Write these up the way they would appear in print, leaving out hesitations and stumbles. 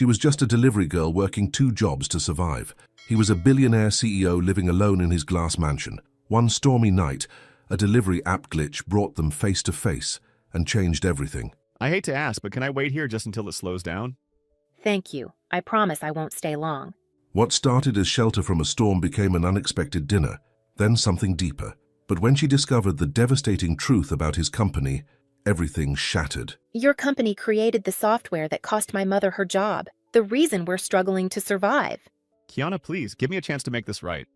She was just a delivery girl working 2 jobs to survive. He was a billionaire CEO living alone in his glass mansion. One stormy night, a delivery app glitch brought them face to face and changed everything. I hate to ask, but can I wait here just until it slows down? Thank you. I promise I won't stay long. What started as shelter from a storm became an unexpected dinner, then something deeper. But when she discovered the devastating truth about his company, everything shattered. Your company created the software that cost my mother her job. The reason we're struggling to survive. Kiana, please, give me a chance to make this right.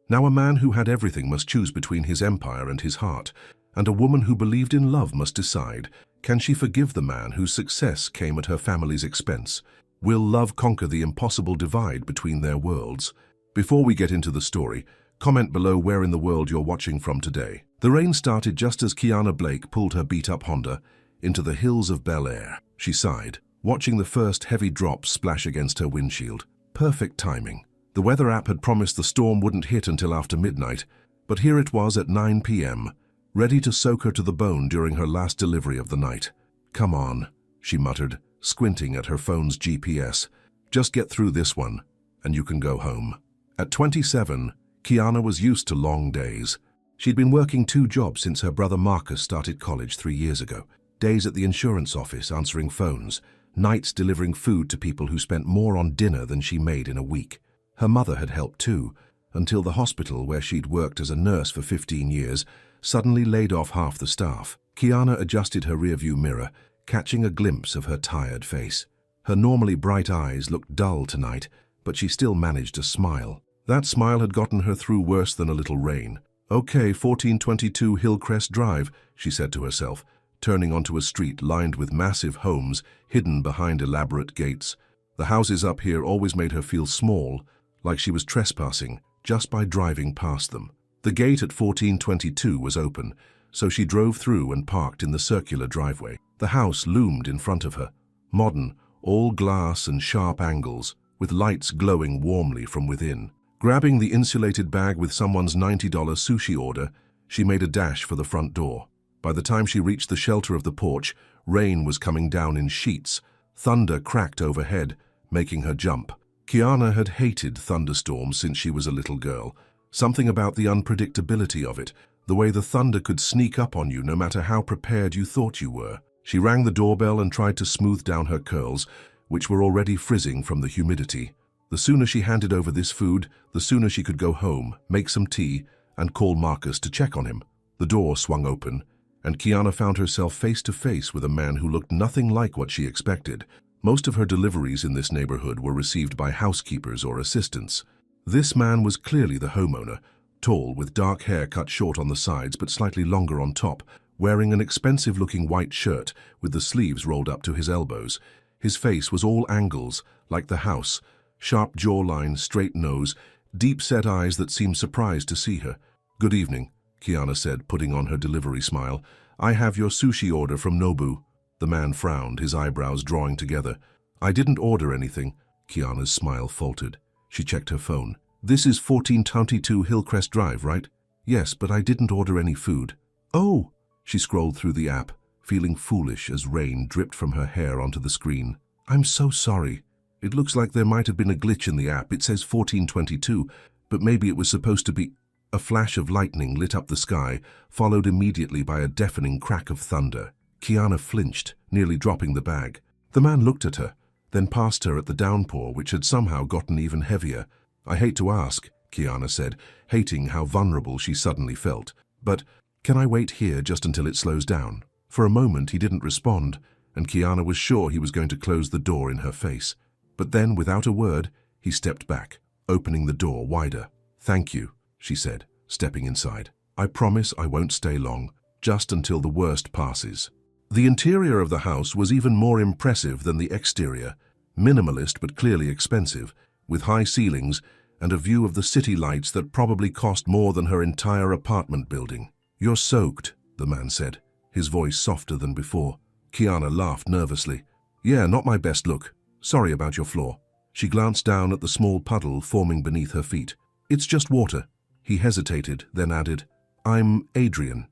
Now a man who had everything must choose between his empire and his heart, and a woman who believed in love must decide, can she forgive the man whose success came at her family's expense? Will love conquer the impossible divide between their worlds? Before we get into the story, comment below where in the world you're watching from today. The rain started just as Kiana Blake pulled her beat-up Honda into the hills of Bel Air. She sighed, watching the first heavy drops splash against her windshield. Perfect timing. The weather app had promised the storm wouldn't hit until after midnight, but here it was at 9 p.m., ready to soak her to the bone during her last delivery of the night. "Come on," she muttered, squinting at her phone's GPS. "Just get through this one, and you can go home." At 27, Kiana was used to long days. She'd been working 2 jobs since her brother Marcus started college 3 years ago. Days at the insurance office answering phones, nights delivering food to people who spent more on dinner than she made in a week. Her mother had helped too, until the hospital where she'd worked as a nurse for 15 years suddenly laid off half the staff. Kiana adjusted her rearview mirror, catching a glimpse of her tired face. Her normally bright eyes looked dull tonight, but she still managed to smile. That smile had gotten her through worse than a little rain. "Okay, 1422 Hillcrest Drive," she said to herself, turning onto a street lined with massive homes hidden behind elaborate gates. The houses up here always made her feel small, like she was trespassing, just by driving past them. The gate at 1422 was open, so she drove through and parked in the circular driveway. The house loomed in front of her, modern, all glass and sharp angles, with lights glowing warmly from within. Grabbing the insulated bag with someone's $90 sushi order, she made a dash for the front door. By the time she reached the shelter of the porch, rain was coming down in sheets. Thunder cracked overhead, making her jump. Kiana had hated thunderstorms since she was a little girl. Something about the unpredictability of it, the way the thunder could sneak up on you no matter how prepared you thought you were. She rang the doorbell and tried to smooth down her curls, which were already frizzing from the humidity. The sooner she handed over this food, the sooner she could go home, make some tea, and call Marcus to check on him. The door swung open, and Kiana found herself face to face with a man who looked nothing like what she expected. Most of her deliveries in this neighborhood were received by housekeepers or assistants. This man was clearly the homeowner, tall, with dark hair cut short on the sides but slightly longer on top, wearing an expensive-looking white shirt with the sleeves rolled up to his elbows. His face was all angles, like the house, sharp jawline, straight nose, deep-set eyes that seemed surprised to see her. "Good evening," Kiana said, putting on her delivery smile. "I have your sushi order from Nobu." The man frowned, his eyebrows drawing together. "I didn't order anything." Kiana's smile faltered. She checked her phone. "This is 1422 Hillcrest Drive, right?" "Yes, but I didn't order any food." "Oh!" She scrolled through the app, feeling foolish as rain dripped from her hair onto the screen. "I'm so sorry. It looks like there might have been a glitch in the app. It says 1422, but maybe it was supposed to be—" A flash of lightning lit up the sky, followed immediately by a deafening crack of thunder. Kiana flinched, nearly dropping the bag. The man looked at her, then past her at the downpour, which had somehow gotten even heavier. "I hate to ask," Kiana said, hating how vulnerable she suddenly felt. "But can I wait here just until it slows down?" For a moment he didn't respond, and Kiana was sure he was going to close the door in her face. But then, without a word, he stepped back, opening the door wider. "Thank you," she said, stepping inside. "I promise I won't stay long, just until the worst passes." The interior of the house was even more impressive than the exterior, minimalist but clearly expensive, with high ceilings and a view of the city lights that probably cost more than her entire apartment building. "You're soaked," the man said, his voice softer than before. Kiana laughed nervously. "Yeah, not my best look. Sorry about your floor." She glanced down at the small puddle forming beneath her feet. "It's just water." He hesitated, then added, "I'm Adrian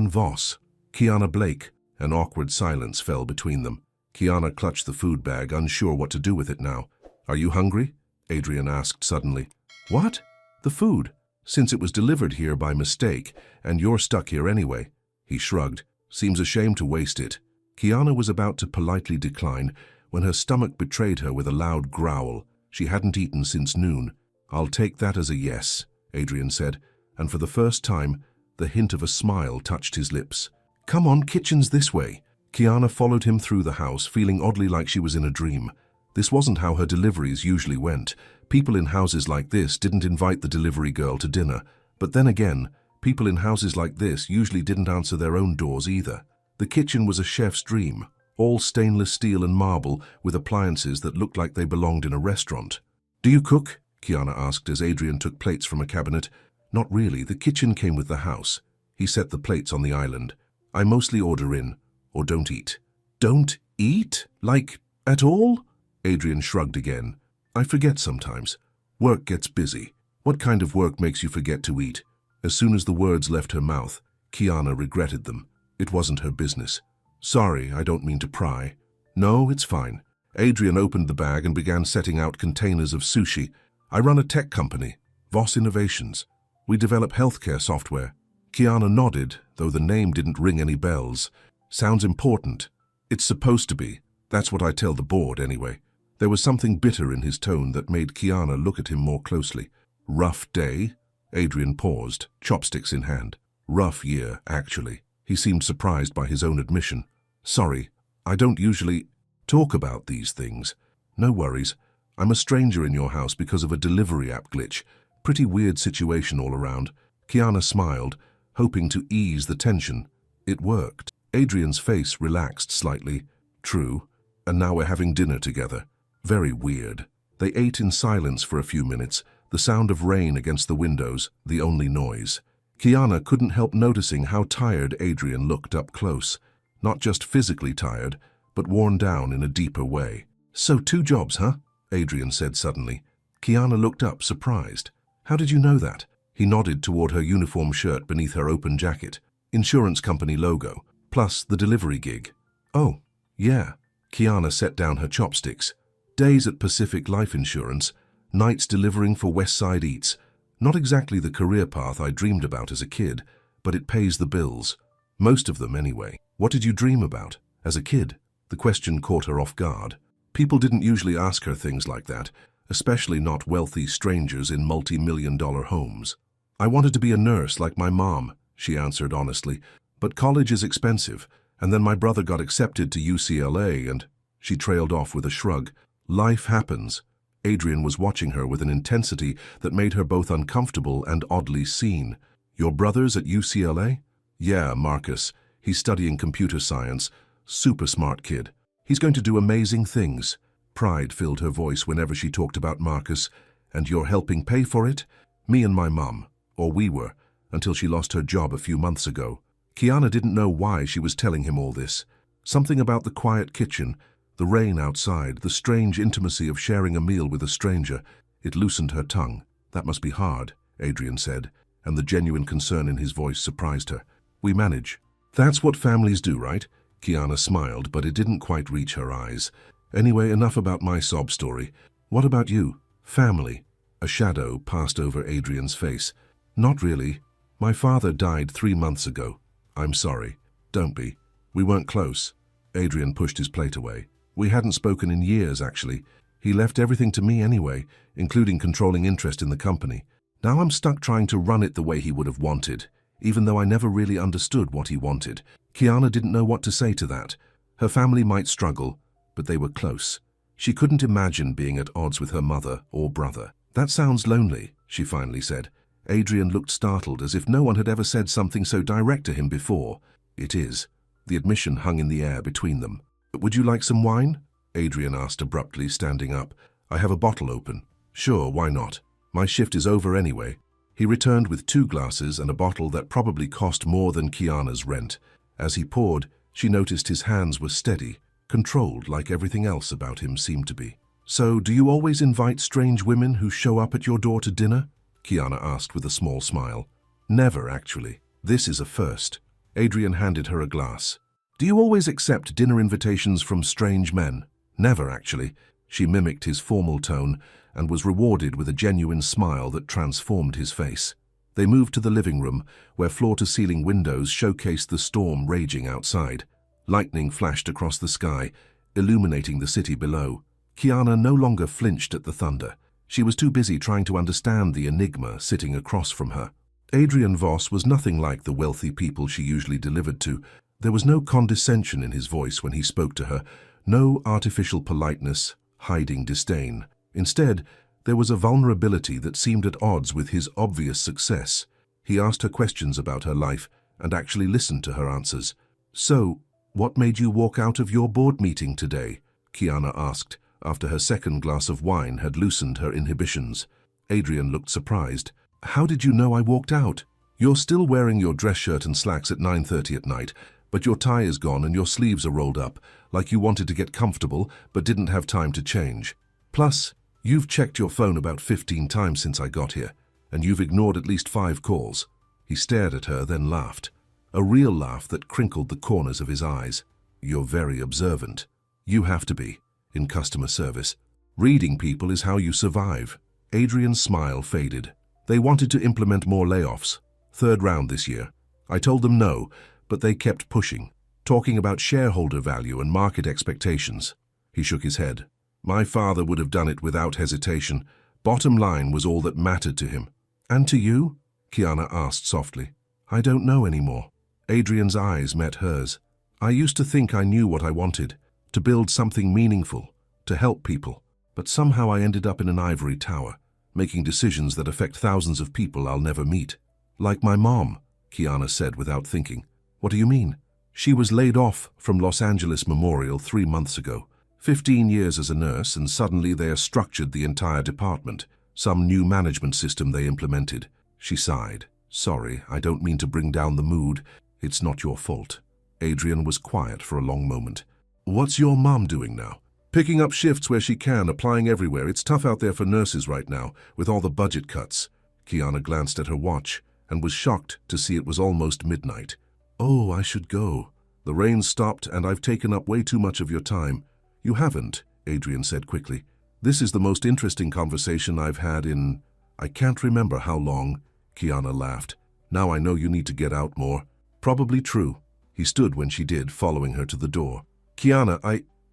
Voss." Kiana Blake. An awkward silence fell between them. Kiana clutched the food bag, unsure what to do with it now. Are you hungry? Adrian asked suddenly. What? The food? Since it was delivered here by mistake, and you're stuck here anyway. He shrugged. Seems a shame to waste it. Kiana was about to politely decline when her stomach betrayed her with a loud growl. She hadn't eaten since noon. I'll take that as a yes, Adrian said, and for the first time, the hint of a smile touched his lips. Come on, kitchen's this way. Kiana followed him through the house, feeling oddly like she was in a dream. This wasn't how her deliveries usually went. People in houses like this didn't invite the delivery girl to dinner. But then again, people in houses like this usually didn't answer their own doors either. The kitchen was a chef's dream, all stainless steel and marble with appliances that looked like they belonged in a restaurant. Do you cook? Kiana asked as Adrian took plates from a cabinet. Not really, the kitchen came with the house. He set the plates on the island. I mostly order in, or don't eat. Don't eat? Like, at all? Adrian shrugged again. I forget sometimes. Work gets busy. What kind of work makes you forget to eat? As soon as the words left her mouth, Kiana regretted them. It wasn't her business. Sorry, I don't mean to pry. No, it's fine. Adrian opened the bag and began setting out containers of sushi. I run a tech company, Voss Innovations. We develop healthcare software. Kiana nodded, though the name didn't ring any bells. Sounds important. It's supposed to be. That's what I tell the board, anyway. There was something bitter in his tone that made Kiana look at him more closely. Rough day? Adrian paused, chopsticks in hand. Rough year, actually. He seemed surprised by his own admission. Sorry, I don't usually talk about these things. No worries. I'm a stranger in your house because of a delivery app glitch. Pretty weird situation all around. Kiana smiled, hoping to ease the tension. It worked. Adrian's face relaxed slightly. True. And now we're having dinner together. Very weird. They ate in silence for a few minutes, the sound of rain against the windows, the only noise. Kiana couldn't help noticing how tired Adrian looked up close. Not just physically tired, but worn down in a deeper way. So 2 jobs, huh? Adrian said suddenly. Kiana looked up, surprised. How did you know that? He nodded toward her uniform shirt beneath her open jacket. Insurance company logo, plus the delivery gig. Oh, yeah. Kiana set down her chopsticks. Days at Pacific Life Insurance, nights delivering for Westside Eats. Not exactly the career path I dreamed about as a kid, but it pays the bills. Most of them, anyway. What did you dream about? As a kid? The question caught her off guard. People didn't usually ask her things like that, especially not wealthy strangers in multi-million-dollar homes. I wanted to be a nurse like my mom, she answered honestly, but college is expensive, and then my brother got accepted to UCLA and... She trailed off with a shrug. Life happens. Adrian was watching her with an intensity that made her both uncomfortable and oddly seen. Your brother's at UCLA? Yeah, Marcus. He's studying computer science. Super smart kid. He's going to do amazing things. Pride filled her voice whenever she talked about Marcus. And you're helping pay for it? Me and my mum. Or we were, until she lost her job a few months ago. Kiana didn't know why she was telling him all this. Something about the quiet kitchen, the rain outside, the strange intimacy of sharing a meal with a stranger. It loosened her tongue. That must be hard, Adrian said, and the genuine concern in his voice surprised her. We manage. That's what families do, right? Kiana smiled, but it didn't quite reach her eyes. Anyway, enough about my sob story. What about you? Family. A shadow passed over Adrian's face. Not really. My father died 3 months ago. I'm sorry. Don't be. We weren't close. Adrian pushed his plate away. We hadn't spoken in years, actually. He left everything to me anyway, including controlling interest in the company. Now I'm stuck trying to run it the way he would have wanted, even though I never really understood what he wanted. Kiana didn't know what to say to that. Her family might struggle, but they were close. She couldn't imagine being at odds with her mother or brother. That sounds lonely, she finally said. Adrian looked startled, as if no one had ever said something so direct to him before. It is. The admission hung in the air between them. Would you like some wine? Adrian asked abruptly, standing up. I have a bottle open. Sure, why not? My shift is over anyway. He returned with 2 glasses and a bottle that probably cost more than Kiana's rent. As he poured, she noticed his hands were steady, controlled like everything else about him seemed to be. So, do you always invite strange women who show up at your door to dinner? Kiana asked with a small smile. Never, actually. This is a first. Adrian handed her a glass. Do you always accept dinner invitations from strange men? Never, actually. She mimicked his formal tone and was rewarded with a genuine smile that transformed his face. They moved to the living room, where floor-to-ceiling windows showcased the storm raging outside. Lightning flashed across the sky, illuminating the city below. Kiana no longer flinched at the thunder. She was too busy trying to understand the enigma sitting across from her. Adrian Voss was nothing like the wealthy people she usually delivered to. There was no condescension in his voice when he spoke to her, no artificial politeness, hiding disdain. Instead, there was a vulnerability that seemed at odds with his obvious success. He asked her questions about her life and actually listened to her answers. "So, what made you walk out of your board meeting today?" Kiana asked, after her second glass of wine had loosened her inhibitions. Adrian looked surprised. "How did you know I walked out? You're still wearing your dress shirt and slacks at 9:30 at night, but your tie is gone and your sleeves are rolled up, like you wanted to get comfortable but didn't have time to change. Plus, you've checked your phone about 15 times since I got here, and you've ignored at least 5 calls. He stared at her, then laughed. A real laugh that crinkled the corners of his eyes. "You're very observant. You have to be, in customer service. Reading people is how you survive." Adrian's smile faded. "They wanted to implement more layoffs. 3rd round this year. I told them no, but they kept pushing, talking about shareholder value and market expectations." He shook his head. "My father would have done it without hesitation. Bottom line was all that mattered to him." "And to you?" Kiana asked softly. "I don't know anymore." Adrian's eyes met hers. "I used to think I knew what I wanted, to build something meaningful, to help people. But somehow I ended up in an ivory tower, making decisions that affect thousands of people I'll never meet." "Like my mom," Kiana said without thinking. "What do you mean?" "She was laid off from Los Angeles Memorial 3 months ago. 15 years as a nurse, and suddenly they structured the entire department, some new management system they implemented." She sighed. "Sorry, I don't mean to bring down the mood. It's not your fault." Adrian was quiet for a long moment. "What's your mom doing now?" "Picking up shifts where she can, applying everywhere. It's tough out there for nurses right now, with all the budget cuts." Kiana glanced at her watch and was shocked to see it was almost midnight. "Oh, I should go. The rain stopped and I've taken up way too much of your time." "You haven't," Adrian said quickly. "This is the most interesting conversation I've had in... I can't remember how long." Kiana laughed. "Now I know you need to get out more." "Probably true." He stood when she did, following her to the door. "Kiana,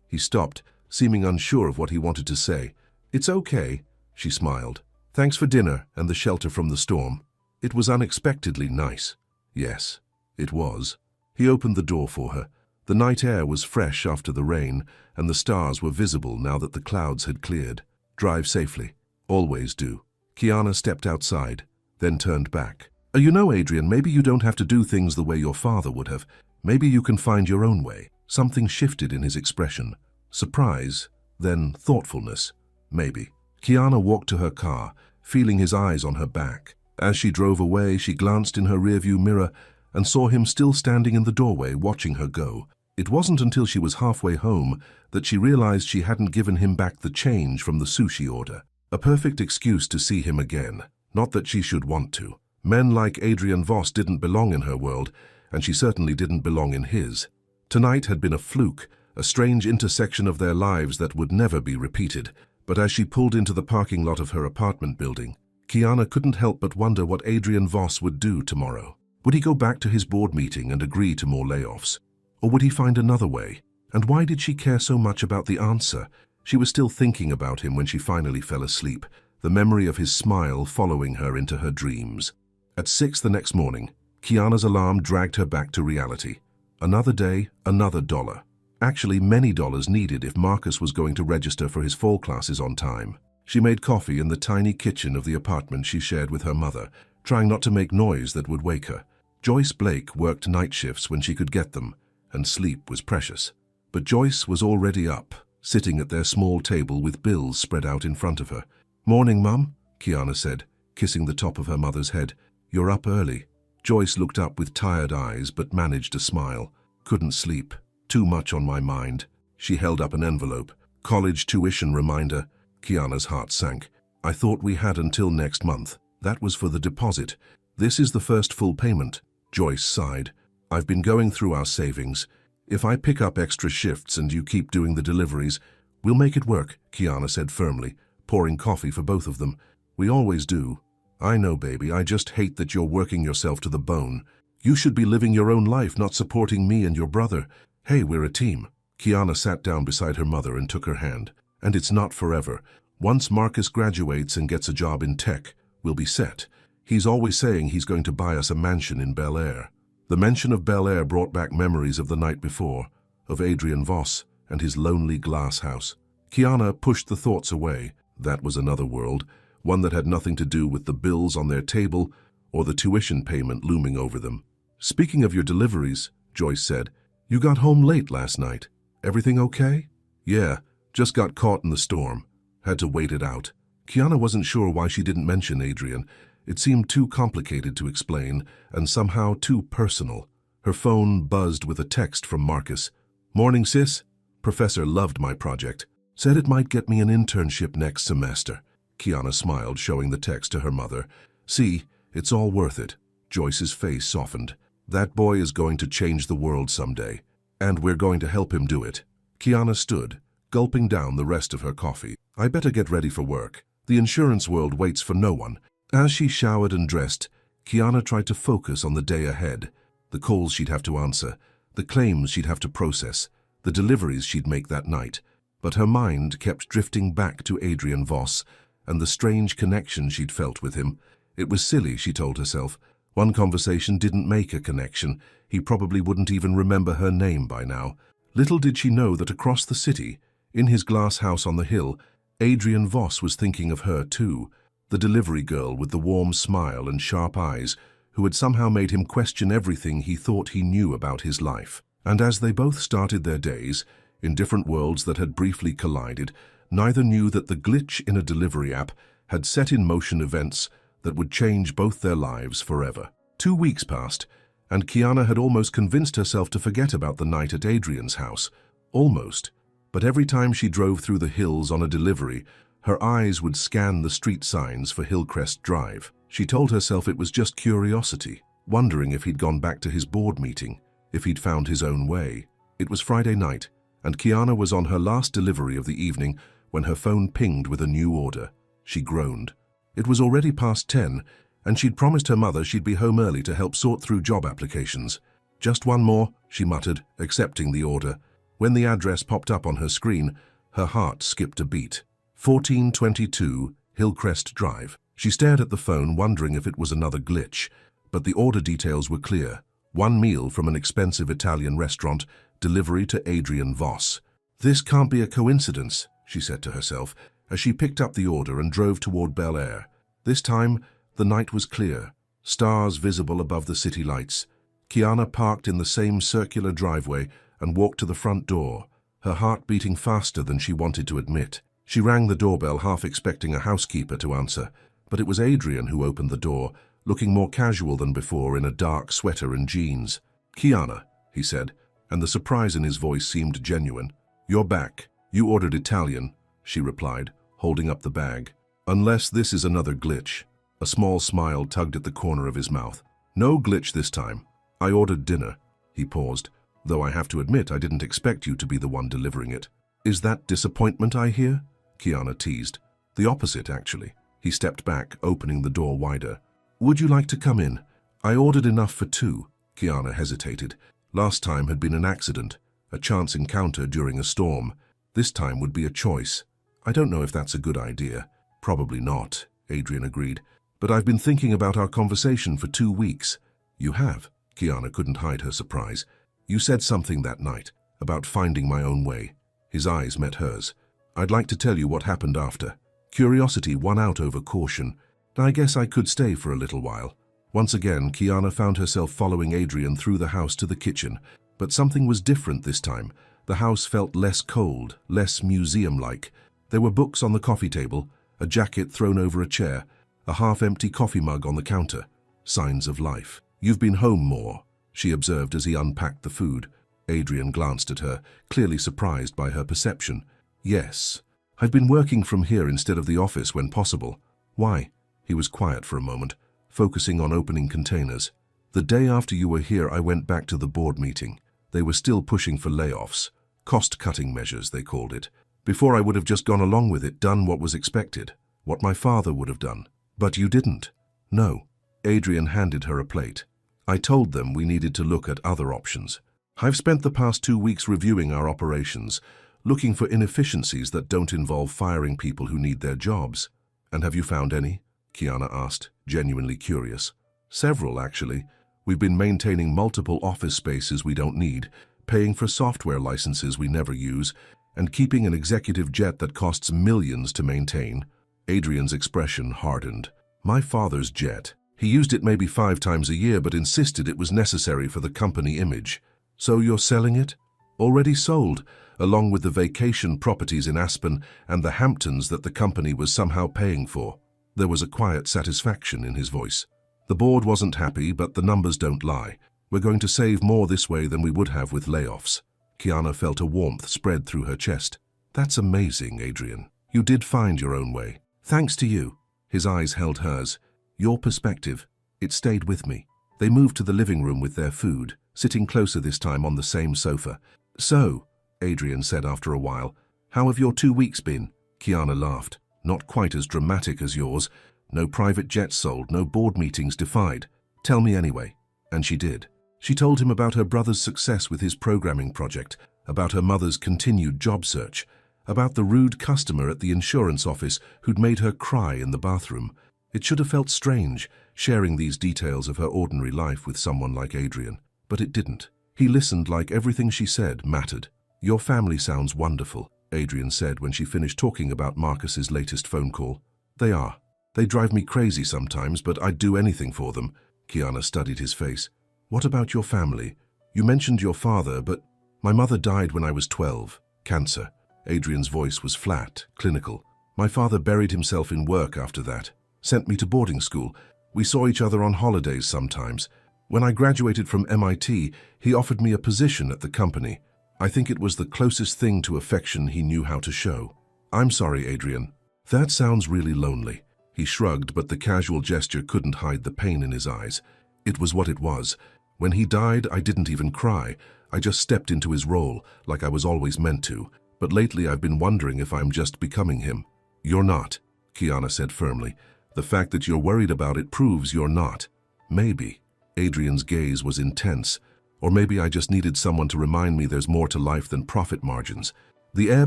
He stopped, seeming unsure of what he wanted to say. "It's okay," she smiled. "Thanks for dinner and the shelter from the storm. It was unexpectedly nice." Yes, it was. He opened the door for her. The night air was fresh after the rain, and the stars were visible now that the clouds had cleared. "Drive safely. Always do." Kiana stepped outside, then turned back. You know, Adrian, maybe you don't have to do things the way your father would have. Maybe you can find your own way." Something shifted in his expression. Surprise, then thoughtfulness. Maybe. Kiana walked to her car, feeling his eyes on her back. As she drove away, she glanced in her rearview mirror and saw him still standing in the doorway watching her go. It wasn't until she was halfway home that she realized she hadn't given him back the change from the sushi order. A perfect excuse to see him again. Not that she should want to. Men like Adrian Voss didn't belong in her world, and she certainly didn't belong in his. Tonight had been a fluke, a strange intersection of their lives that would never be repeated. But as she pulled into the parking lot of her apartment building, Kiana couldn't help but wonder what Adrian Voss would do tomorrow. Would he go back to his board meeting and agree to more layoffs? Or would he find another way? And why did she care so much about the answer? She was still thinking about him when she finally fell asleep, the memory of his smile following her into her dreams. At 6 the next morning, Kiana's alarm dragged her back to reality. Another day, another dollar. Actually, many dollars needed if Marcus was going to register for his fall classes on time. She made coffee in the tiny kitchen of the apartment she shared with her mother, trying not to make noise that would wake her. Joyce Blake worked night shifts when she could get them, and sleep was precious. But Joyce was already up, sitting at their small table with bills spread out in front of her. "Morning, Mum," Kiana said, kissing the top of her mother's head. "You're up early." Joyce looked up with tired eyes but managed a smile. "Couldn't sleep. Too much on my mind." She held up an envelope. "College tuition reminder." Kiana's heart sank. "I thought we had until next month. That was for the deposit. This is the first full payment." Joyce sighed. "I've been going through our savings. If I pick up extra shifts and you keep doing the deliveries, we'll make it work, Kiana said firmly, pouring coffee for both of them. We always do. I know, baby, I just hate that you're working yourself to the bone. You should be living your own life, not supporting me and your brother. Hey, we're a team. Kiana sat down beside her mother and took her hand. And it's not forever. Once Marcus graduates and gets a job in tech, we'll be set. He's always saying he's going to buy us a mansion in Bel Air. The mention of Bel Air brought back memories of the night before, of Adrian Voss and his lonely glass house. Kiana pushed the thoughts away. That was another world, one that had nothing to do with the bills on their table or the tuition payment looming over them. Speaking of your deliveries, Joyce said, you got home late last night. Everything okay? Yeah, just got caught in the storm. Had to wait it out. Kiana wasn't sure why she didn't mention Adrian. It seemed too complicated to explain and somehow too personal. Her phone buzzed with a text from Marcus. Morning, sis. Professor loved my project. Said it might get me an internship next semester. Kiana smiled, showing the text to her mother. See, it's all worth it. Joyce's face softened. That boy is going to change the world someday, and we're going to help him do it. Kiana stood, gulping down the rest of her coffee. I better get ready for work. The insurance world waits for no one. As she showered and dressed, Kiana tried to focus on the day ahead. The calls she'd have to answer, the claims she'd have to process, the deliveries she'd make that night. But her mind kept drifting back to Adrian Voss and the strange connection she'd felt with him. It was silly, she told herself. One conversation didn't make a connection. He probably wouldn't even remember her name by now. Little did she know that across the city, in his glass house on the hill, Adrian Voss was thinking of her too, the delivery girl with the warm smile and sharp eyes, who had somehow made him question everything he thought he knew about his life. And as they both started their days, in different worlds that had briefly collided, neither knew that the glitch in a delivery app had set in motion events that would change both their lives forever. 2 weeks passed, and Kiana had almost convinced herself to forget about the night at Adrian's house. Almost. But every time she drove through the hills on a delivery, her eyes would scan the street signs for Hillcrest Drive. She told herself it was just curiosity, wondering if he'd gone back to his board meeting, if he'd found his own way. It was Friday night, and Kiana was on her last delivery of the evening when her phone pinged with a new order. She groaned. It was already past 10, and she'd promised her mother she'd be home early to help sort through job applications. Just one more, she muttered, accepting the order. When the address popped up on her screen, her heart skipped a beat. 1422 Hillcrest Drive. She stared at the phone, wondering if it was another glitch, but the order details were clear. 1 meal from an expensive Italian restaurant, delivery to Adrian Voss. This can't be a coincidence, she said to herself, as she picked up the order and drove toward Bel Air. This time, the night was clear, stars visible above the city lights. Kiana parked in the same circular driveway and walked to the front door, her heart beating faster than she wanted to admit. She rang the doorbell, half expecting a housekeeper to answer, but it was Adrian who opened the door, looking more casual than before in a dark sweater and jeans. Kiana, he said, and the surprise in his voice seemed genuine. You're back. You ordered Italian, she replied, holding up the bag. Unless this is another glitch. A small smile tugged at the corner of his mouth. No glitch this time. I ordered dinner. He paused, though I have to admit I didn't expect you to be the one delivering it. Is that disappointment I hear? Kiana teased. The opposite, actually. He stepped back, opening the door wider. Would you like to come in? I ordered enough for 2. Kiana hesitated. Last time had been an accident, a chance encounter during a storm. This time would be a choice. I don't know if that's a good idea. Probably not, Adrian agreed. But I've been thinking about our conversation for 2 weeks. You have? Kiana couldn't hide her surprise. You said something that night, about finding my own way. His eyes met hers. I'd like to tell you what happened after. Curiosity won out over caution. I guess I could stay for a little while. Once again, Kiana found herself following Adrian through the house to the kitchen. But something was different this time. The house felt less cold, less museum-like. There were books on the coffee table, a jacket thrown over a chair, a half-empty coffee mug on the counter. Signs of life. You've been home more, she observed as he unpacked the food. Adrian glanced at her, clearly surprised by her perception. Yes. I've been working from here instead of the office when possible. Why? He was quiet for a moment, focusing on opening containers. The day after you were here, I went back to the board meeting. They were still pushing for layoffs. Cost-cutting measures, they called it. Before I would have just gone along with it, done what was expected. What my father would have done. But you didn't. No. Adrian handed her a plate. I told them we needed to look at other options. I've spent the past 2 weeks reviewing our operations, looking for inefficiencies that don't involve firing people who need their jobs. And have you found any? Kiana asked, genuinely curious. Several, actually. We've been maintaining multiple office spaces we don't need, paying for software licenses we never use, and keeping an executive jet that costs millions to maintain. Adrian's expression hardened. My father's jet. He used it maybe 5 times a year, but insisted it was necessary for the company image. So you're selling it? Already sold, along with the vacation properties in Aspen and the Hamptons that the company was somehow paying for. There was a quiet satisfaction in his voice. The board wasn't happy, but the numbers don't lie. We're going to save more this way than we would have with layoffs. Kiana felt a warmth spread through her chest. That's amazing, Adrian. You did find your own way. Thanks to you. His eyes held hers. Your perspective. It stayed with me. They moved to the living room with their food, sitting closer this time on the same sofa. So, Adrian said after a while, how have your 2 weeks been? Kiana laughed. Not quite as dramatic as yours. No private jets sold, no board meetings defied. Tell me anyway. And she did. She told him about her brother's success with his programming project, about her mother's continued job search, about the rude customer at the insurance office who'd made her cry in the bathroom. It should have felt strange, sharing these details of her ordinary life with someone like Adrian. But it didn't. He listened like everything she said mattered. Your family sounds wonderful, Adrian said when she finished talking about Marcus's latest phone call. They are. They drive me crazy sometimes, but I'd do anything for them. Kiana studied his face. What about your family? You mentioned your father, but my mother died when I was 12. Cancer. Adrian's voice was flat, clinical. My father buried himself in work after that. Sent me to boarding school. We saw each other on holidays sometimes. When I graduated from MIT, he offered me a position at the company. I think it was the closest thing to affection he knew how to show. I'm sorry, Adrian. That sounds really lonely. He shrugged, but the casual gesture couldn't hide the pain in his eyes. It was what it was. When he died, I didn't even cry. I just stepped into his role, like I was always meant to. But lately I've been wondering if I'm just becoming him. You're not, Kiana said firmly. The fact that you're worried about it proves you're not. Maybe. Adrian's gaze was intense. Or maybe I just needed someone to remind me there's more to life than profit margins. The air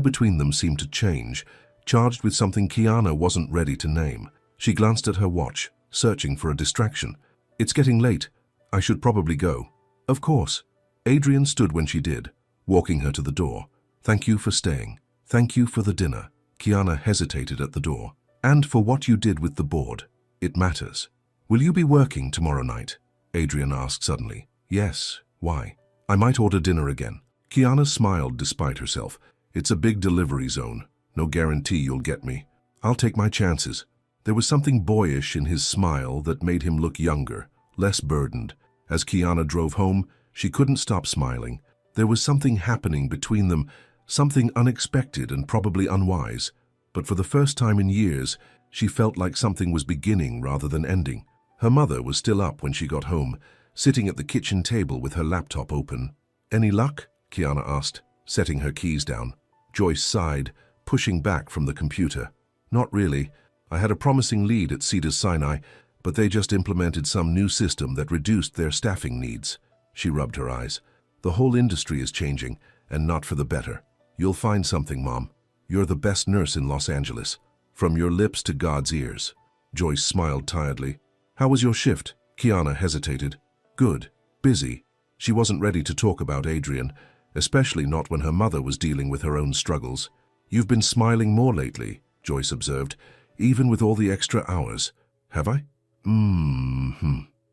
between them seemed to change, charged with something Kiana wasn't ready to name. She glanced at her watch, searching for a distraction. It's getting late. I should probably go. Of course. Adrian stood when she did, walking her to the door. Thank you for staying. Thank you for the dinner. Kiana hesitated at the door. And for what you did with the board. It matters. Will you be working tomorrow night? Adrian asked suddenly. Yes. Why? I might order dinner again. Kiana smiled despite herself. It's a big delivery zone. No guarantee you'll get me. I'll take my chances. There was something boyish in his smile that made him look younger, less burdened. As Kiana drove home, she couldn't stop smiling. There was something happening between them, something unexpected and probably unwise. But for the first time in years, she felt like something was beginning rather than ending. Her mother was still up when she got home, sitting at the kitchen table with her laptop open. Any luck? Kiana asked, setting her keys down. Joyce sighed, pushing back from the computer. Not really. I had a promising lead at Cedars-Sinai, but they just implemented some new system that reduced their staffing needs. She rubbed her eyes. The whole industry is changing, and not for the better. You'll find something, Mom. You're the best nurse in Los Angeles. From your lips to God's ears. Joyce smiled tiredly. How was your shift? Kiana hesitated. Good. Busy. She wasn't ready to talk about Adrian, especially not when her mother was dealing with her own struggles. You've been smiling more lately, Joyce observed, even with all the extra hours. Have I?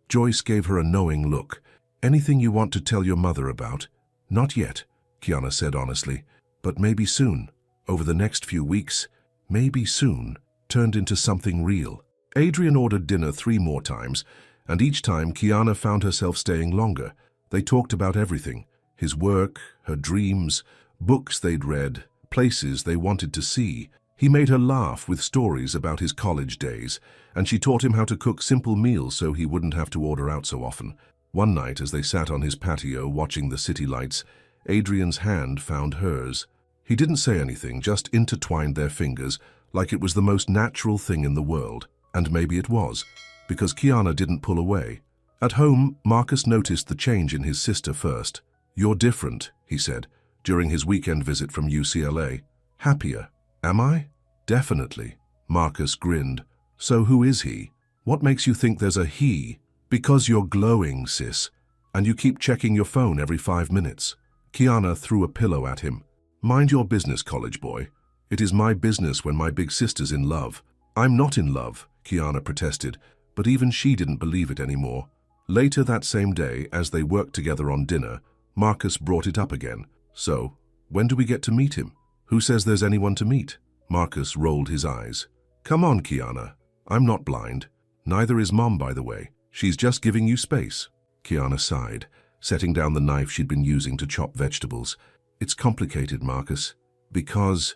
Joyce gave her a knowing look. Anything you want to tell your mother about? Not yet, Kiana said honestly, but maybe soon. Over the next few weeks, maybe soon, turned into something real. Adrian ordered dinner 3 more times, and each time Kiana found herself staying longer. They talked about everything. His work, her dreams, books they'd read, places they wanted to see. He made her laugh with stories about his college days, and she taught him how to cook simple meals so he wouldn't have to order out so often. One night, as they sat on his patio watching the city lights, Adrian's hand found hers. He didn't say anything, just intertwined their fingers like it was the most natural thing in the world. And maybe it was, because Kiana didn't pull away. At home, Marcus noticed the change in his sister first. "You're different," he said, during his weekend visit from UCLA. "Happier." "Am I?" "Definitely." Marcus grinned. "So who is he? What makes you think there's a he?" "Because you're glowing, sis, and you keep checking your phone every 5 minutes. Kiana threw a pillow at him. "Mind your business, college boy. It is my business when my big sister's in love." "I'm not in love," Kiana protested, but even she didn't believe it anymore. Later that same day, as they worked together on dinner, Marcus brought it up again. "So, when do we get to meet him?" "Who says there's anyone to meet?" Marcus rolled his eyes. "Come on, Kiana. I'm not blind. Neither is Mom, by the way. She's just giving you space." Kiana sighed, setting down the knife she'd been using to chop vegetables. "It's complicated, Marcus. Because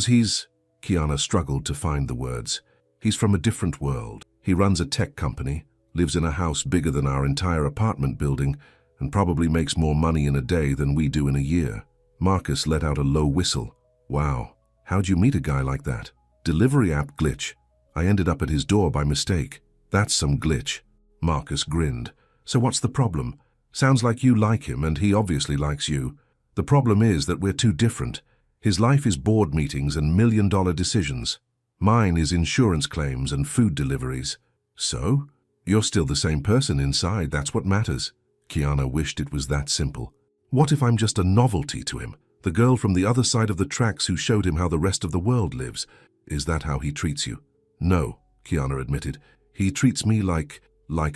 he's..." Kiana struggled to find the words. "He's from a different world. He runs a tech company, lives in a house bigger than our entire apartment building, and probably makes more money in a day than we do in a year." Marcus let out a low whistle. "Wow, how'd you meet a guy like that?" "Delivery app glitch. I ended up at his door by mistake." "That's some glitch." Marcus grinned. "So what's the problem? Sounds like you like him and he obviously likes you. The problem is that we're too different. His life is board meetings and million-dollar decisions. Mine is insurance claims and food deliveries." "So? You're still the same person inside, that's what matters." Kiana wished it was that simple. "What if I'm just a novelty to him? The girl from the other side of the tracks who showed him how the rest of the world lives? Is that how he treats you?" "No," Kiana admitted. "He treats me like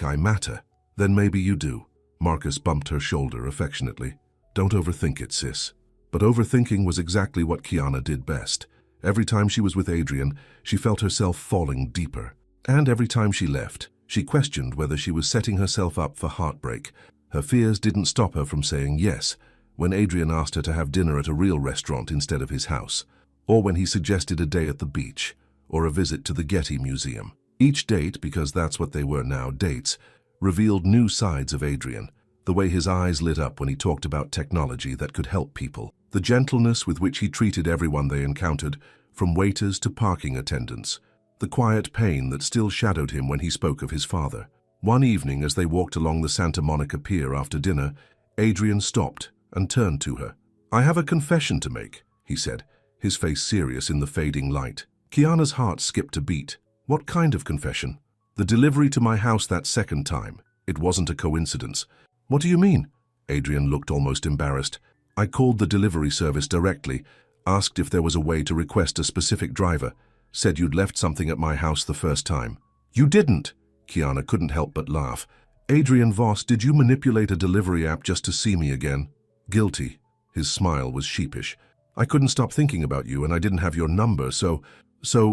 I matter." "Then maybe you do." Marcus bumped her shoulder affectionately. "Don't overthink it, sis." But overthinking was exactly what Kiana did best. Every time she was with Adrian, she felt herself falling deeper. And every time she left, she questioned whether she was setting herself up for heartbreak. Her fears didn't stop her from saying yes when Adrian asked her to have dinner at a real restaurant instead of his house, or when he suggested a day at the beach, or a visit to the Getty Museum. Each date, because that's what they were now, dates, revealed new sides of Adrian. The way his eyes lit up when he talked about technology that could help people. The gentleness with which he treated everyone they encountered, from waiters to parking attendants. The quiet pain that still shadowed him when he spoke of his father. One evening, as they walked along the Santa Monica Pier after dinner, Adrian stopped and turned to her. "I have a confession to make," he said, his face serious in the fading light. Kiana's heart skipped a beat. "What kind of confession?" "The delivery to my house that second time. It wasn't a coincidence." "What do you mean?" Adrian looked almost embarrassed. "I called the delivery service directly, asked if there was a way to request a specific driver, said you'd left something at my house the first time." "You didn't!" Kiana couldn't help but laugh. "Adrian Voss, did you manipulate a delivery app just to see me again?" "Guilty." His smile was sheepish. "I couldn't stop thinking about you and I didn't have your number, so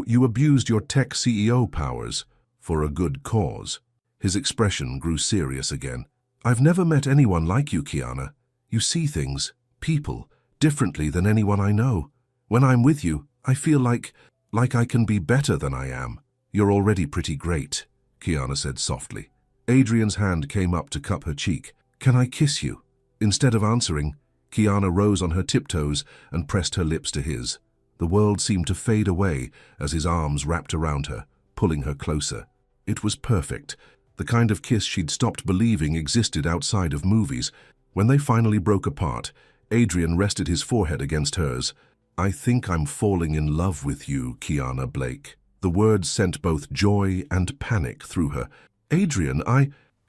you abused your tech CEO powers for a good cause." His expression grew serious again. "I've never met anyone like you, Kiana. You see things, people, differently than anyone I know. When I'm with you, I feel like I can be better than I am." "You're already pretty great," Kiana said softly. Adrian's hand came up to cup her cheek. "Can I kiss you?" Instead of answering, Kiana rose on her tiptoes and pressed her lips to his. The world seemed to fade away as his arms wrapped around her, pulling her closer. It was perfect, the kind of kiss she'd stopped believing existed outside of movies. When they finally broke apart, Adrian rested his forehead against hers. "I think I'm falling in love with you, Kiana Blake." The words sent both joy and panic through her. "Adrian,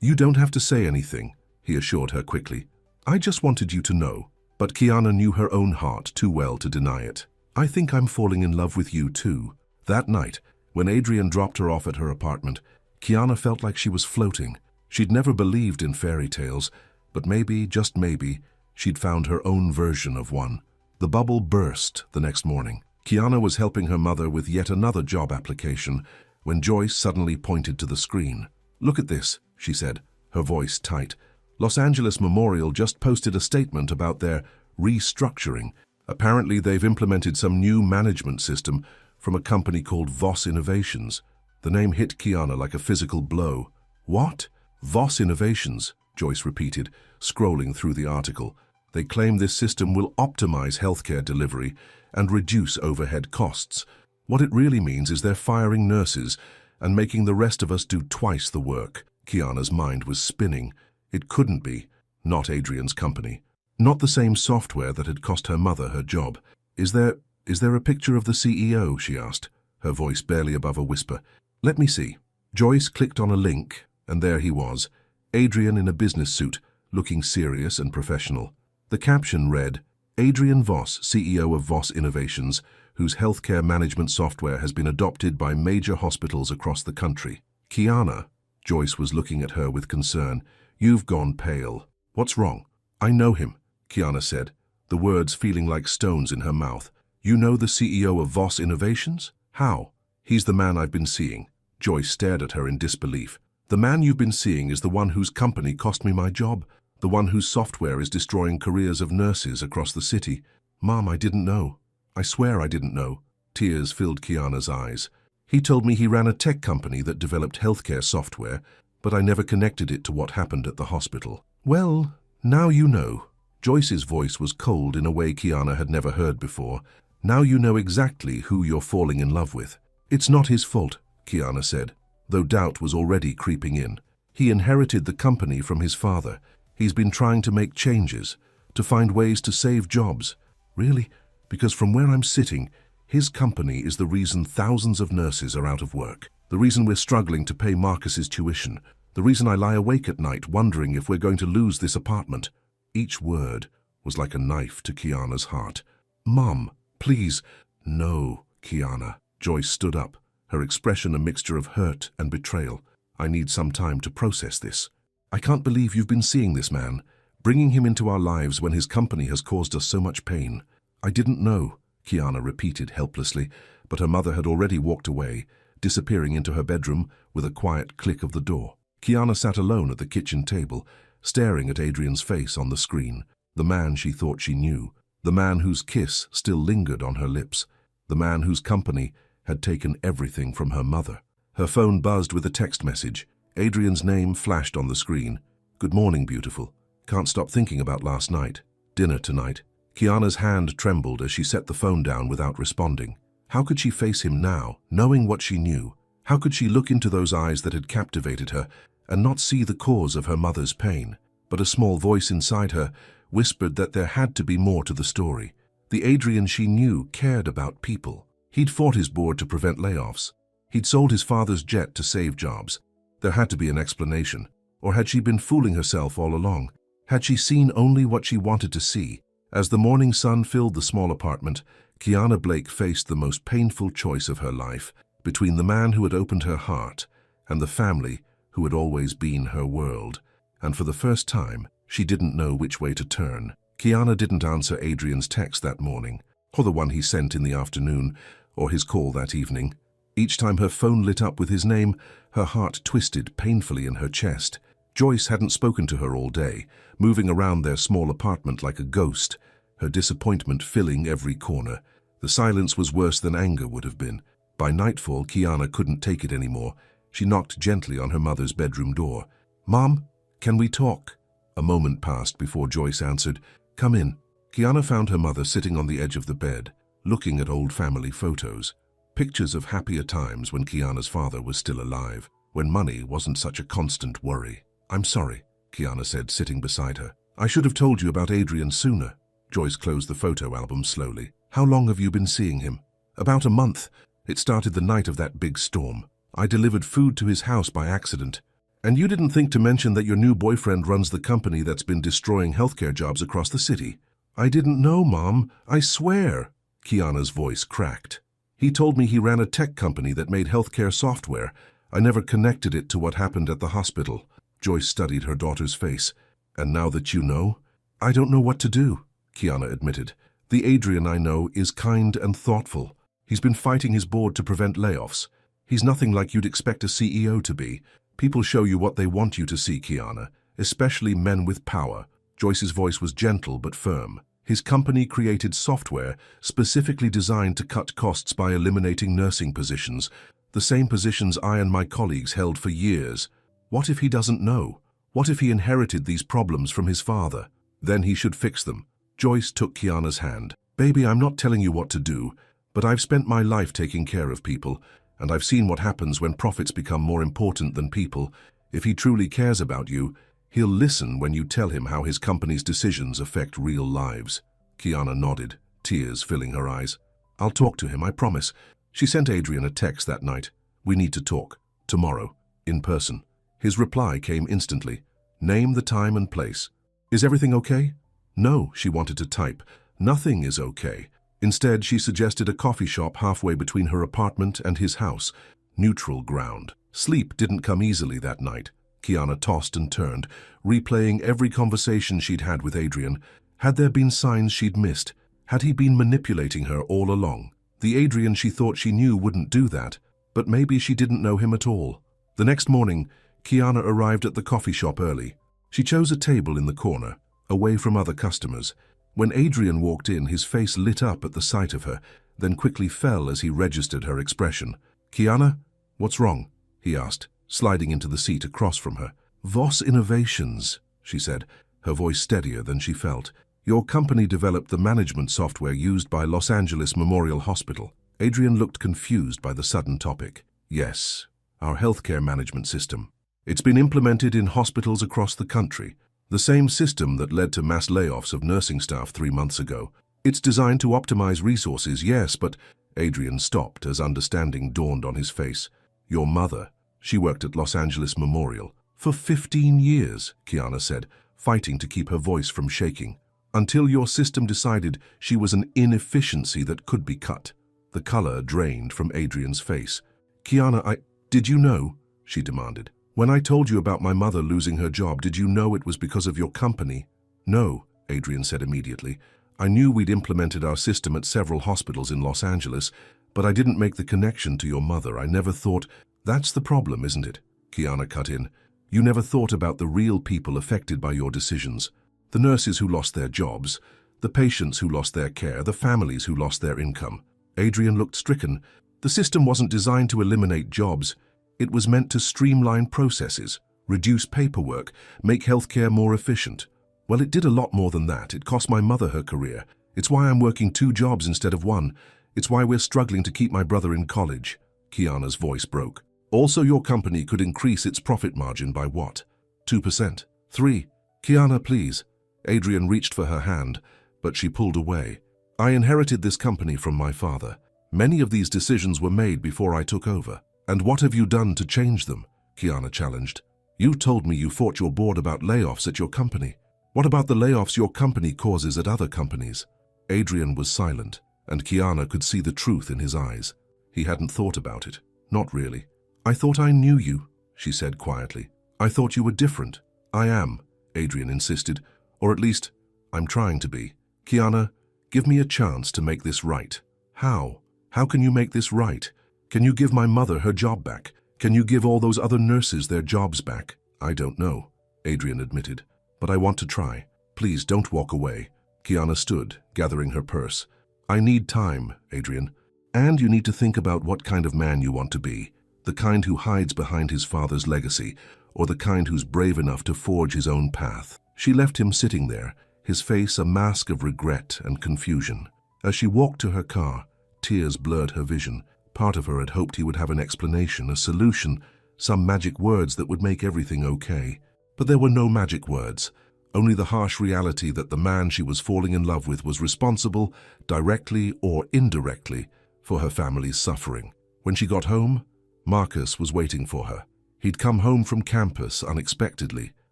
You don't have to say anything," he assured her quickly. "I just wanted you to know." But Kiana knew her own heart too well to deny it. "I think I'm falling in love with you too." That night, when Adrian dropped her off at her apartment, Kiana felt like she was floating. She'd never believed in fairy tales, but maybe, just maybe, she'd found her own version of one. The bubble burst the next morning. Kiana was helping her mother with yet another job application when Joyce suddenly pointed to the screen. "Look at this," she said, her voice tight. "Los Angeles Memorial just posted a statement about their restructuring. Apparently they've implemented some new management system from a company called Voss Innovations." The name hit Kiana like a physical blow. "What? Voss Innovations? Joyce repeated, scrolling through the article. They claim this system will optimize healthcare delivery and reduce overhead costs. What it really means is they're firing nurses and making the rest of us do twice the work. Kiana's mind was spinning. It couldn't be. Not Adrian's company. Not the same software that had cost her mother her job. Is there a picture of the CEO? She asked, her voice barely above a whisper. Let me see. Joyce clicked on a link, and there he was, Adrian in a business suit, looking serious and professional. The caption read, Adrian Voss, CEO of Voss Innovations, whose healthcare management software has been adopted by major hospitals across the country. Kiana, Joyce was looking at her with concern. You've gone pale. What's wrong? I know him, Kiana said, the words feeling like stones in her mouth. You know the CEO of Voss Innovations? How? He's the man I've been seeing. Joyce stared at her in disbelief. The man you've been seeing is the one whose company cost me my job, the one whose software is destroying careers of nurses across the city. Mom, I didn't know. I swear I didn't know. Tears filled Kiana's eyes. He told me he ran a tech company that developed healthcare software, but I never connected it to what happened at the hospital. Well, now you know. Joyce's voice was cold in a way Kiana had never heard before. Now you know exactly who you're falling in love with. It's not his fault, Kiana said, though doubt was already creeping in. He inherited the company from his father. He's been trying to make changes, to find ways to save jobs. Really? Because from where I'm sitting, his company is the reason thousands of nurses are out of work. The reason we're struggling to pay Marcus's tuition. The reason I lie awake at night wondering if we're going to lose this apartment. Each word was like a knife to Kiana's heart. Mom, please. No, Kiana. Joyce stood up, her expression a mixture of hurt and betrayal. I need some time to process this. I can't believe you've been seeing this man, bringing him into our lives when his company has caused us so much pain. I didn't know, Kiana repeated helplessly, but her mother had already walked away, disappearing into her bedroom with a quiet click of the door. Kiana sat alone at the kitchen table, staring at Adrian's face on the screen, the man she thought she knew, the man whose kiss still lingered on her lips, the man whose company had taken everything from her mother. Her phone buzzed with a text message. Adrian's name flashed on the screen. Good morning, beautiful. Can't stop thinking about last night. Dinner tonight. Kiana's hand trembled as she set the phone down without responding. How could she face him now, knowing what she knew? How could she look into those eyes that had captivated her and not see the cause of her mother's pain? But a small voice inside her whispered that there had to be more to the story. The Adrian she knew cared about people. He'd fought his board to prevent layoffs. He'd sold his father's jet to save jobs. There had to be an explanation. Or had she been fooling herself all along? Had she seen only what she wanted to see? As the morning sun filled the small apartment, Kiana Blake faced the most painful choice of her life, between the man who had opened her heart and the family who had always been her world. And for the first time, she didn't know which way to turn. Kiana didn't answer Adrian's text that morning, or the one he sent in the afternoon, or his call that evening. Each time her phone lit up with his name, her heart twisted painfully in her chest. Joyce hadn't spoken to her all day, moving around their small apartment like a ghost, her disappointment filling every corner. The silence was worse than anger would have been. By nightfall, Kiana couldn't take it anymore. She knocked gently on her mother's bedroom door. Mom, can we talk? A moment passed before Joyce answered. Come in. Kiana found her mother sitting on the edge of the bed, looking at old family photos. Pictures of happier times when Kiana's father was still alive, when money wasn't such a constant worry. I'm sorry, Kiana said, sitting beside her. I should have told you about Adrian sooner. Joyce closed the photo album slowly. How long have you been seeing him? About a month. It started the night of that big storm. I delivered food to his house by accident. And you didn't think to mention that your new boyfriend runs the company that's been destroying healthcare jobs across the city. I didn't know, Mom. I swear. Kiana's voice cracked. He told me he ran a tech company that made healthcare software. I never connected it to what happened at the hospital. Joyce studied her daughter's face. And now that you know? I don't know what to do, Kiana admitted. The Adrian I know is kind and thoughtful. He's been fighting his board to prevent layoffs. He's nothing like you'd expect a CEO to be. People show you what they want you to see, Kiana, especially men with power. Joyce's voice was gentle but firm. His company created software specifically designed to cut costs by eliminating nursing positions, the same positions I and my colleagues held for years. What if he doesn't know? What if he inherited these problems from his father? Then he should fix them. Joyce took Kiana's hand. Baby, I'm not telling you what to do, but I've spent my life taking care of people, and I've seen what happens when profits become more important than people. If he truly cares about you, he'll listen when you tell him how his company's decisions affect real lives. Kiana nodded, tears filling her eyes. I'll talk to him, I promise. She sent Adrian a text that night. We need to talk. Tomorrow. In person. His reply came instantly. Name the time and place. Is everything okay? No, she wanted to type. Nothing is okay. Instead, she suggested a coffee shop halfway between her apartment and his house. Neutral ground. Sleep didn't come easily that night. Kiana tossed and turned, replaying every conversation she'd had with Adrian. Had there been signs she'd missed? Had he been manipulating her all along? The Adrian she thought she knew wouldn't do that, but maybe she didn't know him at all. The next morning, Kiana arrived at the coffee shop early. She chose a table in the corner, away from other customers. When Adrian walked in, his face lit up at the sight of her, then quickly fell as he registered her expression. Kiana, what's wrong? He asked, sliding into the seat across from her. Voss Innovations, she said, her voice steadier than she felt. Your company developed the management software used by Los Angeles Memorial Hospital. Adrian looked confused by the sudden topic. Yes, our healthcare management system. It's been implemented in hospitals across the country. The same system that led to mass layoffs of nursing staff 3 months ago. It's designed to optimize resources, yes, but Adrian stopped as understanding dawned on his face. Your mother, she worked at Los Angeles Memorial. For 15 years, Kiana said, fighting to keep her voice from shaking. Until your system decided she was an inefficiency that could be cut. The color drained from Adrian's face. Kiana, did you know? She demanded. When I told you about my mother losing her job, did you know it was because of your company? No, Adrian said immediately. I knew we'd implemented our system at several hospitals in Los Angeles, but I didn't make the connection to your mother. I never thought... That's the problem, isn't it? Kiana cut in. You never thought about the real people affected by your decisions. The nurses who lost their jobs, the patients who lost their care, the families who lost their income. Adrian looked stricken. The system wasn't designed to eliminate jobs. It was meant to streamline processes, reduce paperwork, make healthcare more efficient. Well, it did a lot more than that. It cost my mother her career. It's why I'm working 2 jobs instead of 1. It's why we're struggling to keep my brother in college. Kiana's voice broke. Also, your company could increase its profit margin by what? 2%? 3? Kiana, please. Adrian reached for her hand, but she pulled away. I inherited this company from my father. Many of these decisions were made before I took over. And what have you done to change them? Kiana challenged. You told me you fought your board about layoffs at your company. What about the layoffs your company causes at other companies? Adrian was silent, and Kiana could see the truth in his eyes. He hadn't thought about it. Not really. I thought I knew you, she said quietly. I thought you were different. I am, Adrian insisted. Or at least, I'm trying to be. Kiana, give me a chance to make this right. How? How can you make this right? Can you give my mother her job back? Can you give all those other nurses their jobs back? I don't know, Adrian admitted. But I want to try. Please don't walk away. Kiana stood, gathering her purse. I need time, Adrian. And you need to think about what kind of man you want to be. The kind who hides behind his father's legacy, or the kind who's brave enough to forge his own path. She left him sitting there, his face a mask of regret and confusion. As she walked to her car, tears blurred her vision. Part of her had hoped he would have an explanation, a solution, some magic words that would make everything okay. But there were no magic words, only the harsh reality that the man she was falling in love with was responsible, directly or indirectly, for her family's suffering. When she got home, Marcus was waiting for her. He'd come home from campus unexpectedly,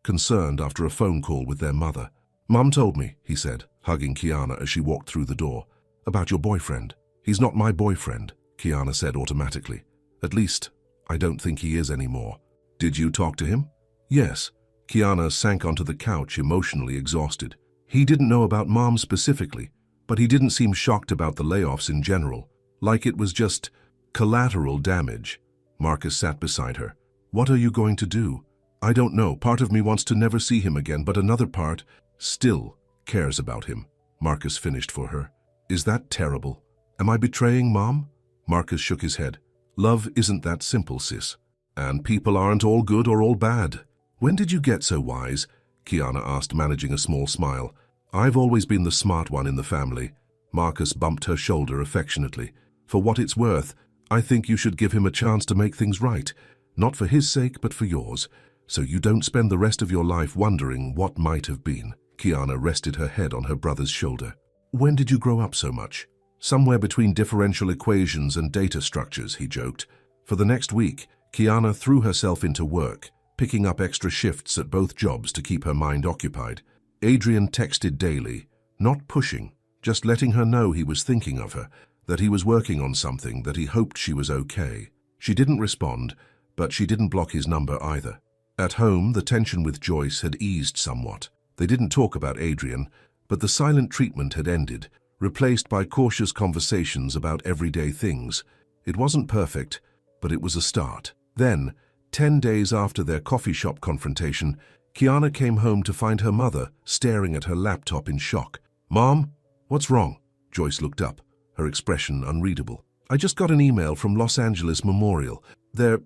concerned after a phone call with their mother. Mum told me, he said, hugging Kiana as she walked through the door, about your boyfriend. He's not my boyfriend, Kiana said automatically. At least, I don't think he is anymore. Did you talk to him? Yes. Kiana sank onto the couch, emotionally exhausted. He didn't know about Mom specifically, but he didn't seem shocked about the layoffs in general, like it was just collateral damage. Marcus sat beside her. What are you going to do? I don't know. Part of me wants to never see him again, but another part still cares about him. Marcus finished for her. Is that terrible? Am I betraying Mom? Marcus shook his head. Love isn't that simple, sis. And people aren't all good or all bad. When did you get so wise? Kiana asked, managing a small smile. I've always been the smart one in the family. Marcus bumped her shoulder affectionately. For what it's worth, I think you should give him a chance to make things right. Not for his sake, but for yours. So you don't spend the rest of your life wondering what might have been. Kiana rested her head on her brother's shoulder. When did you grow up so much? Somewhere between differential equations and data structures, he joked. For the next week, Kiana threw herself into work, picking up extra shifts at both jobs to keep her mind occupied. Adrian texted daily, not pushing, just letting her know he was thinking of her, that he was working on something, that he hoped she was okay. She didn't respond, but she didn't block his number either. At home, the tension with Joyce had eased somewhat. They didn't talk about Adrian, but the silent treatment had ended, replaced by cautious conversations about everyday things. It wasn't perfect, but it was a start. Then, 10 days after their coffee shop confrontation, Kiana came home to find her mother staring at her laptop in shock. "Mom, what's wrong?" Joyce looked up, her expression unreadable. "I just got an email from Los Angeles Memorial. They're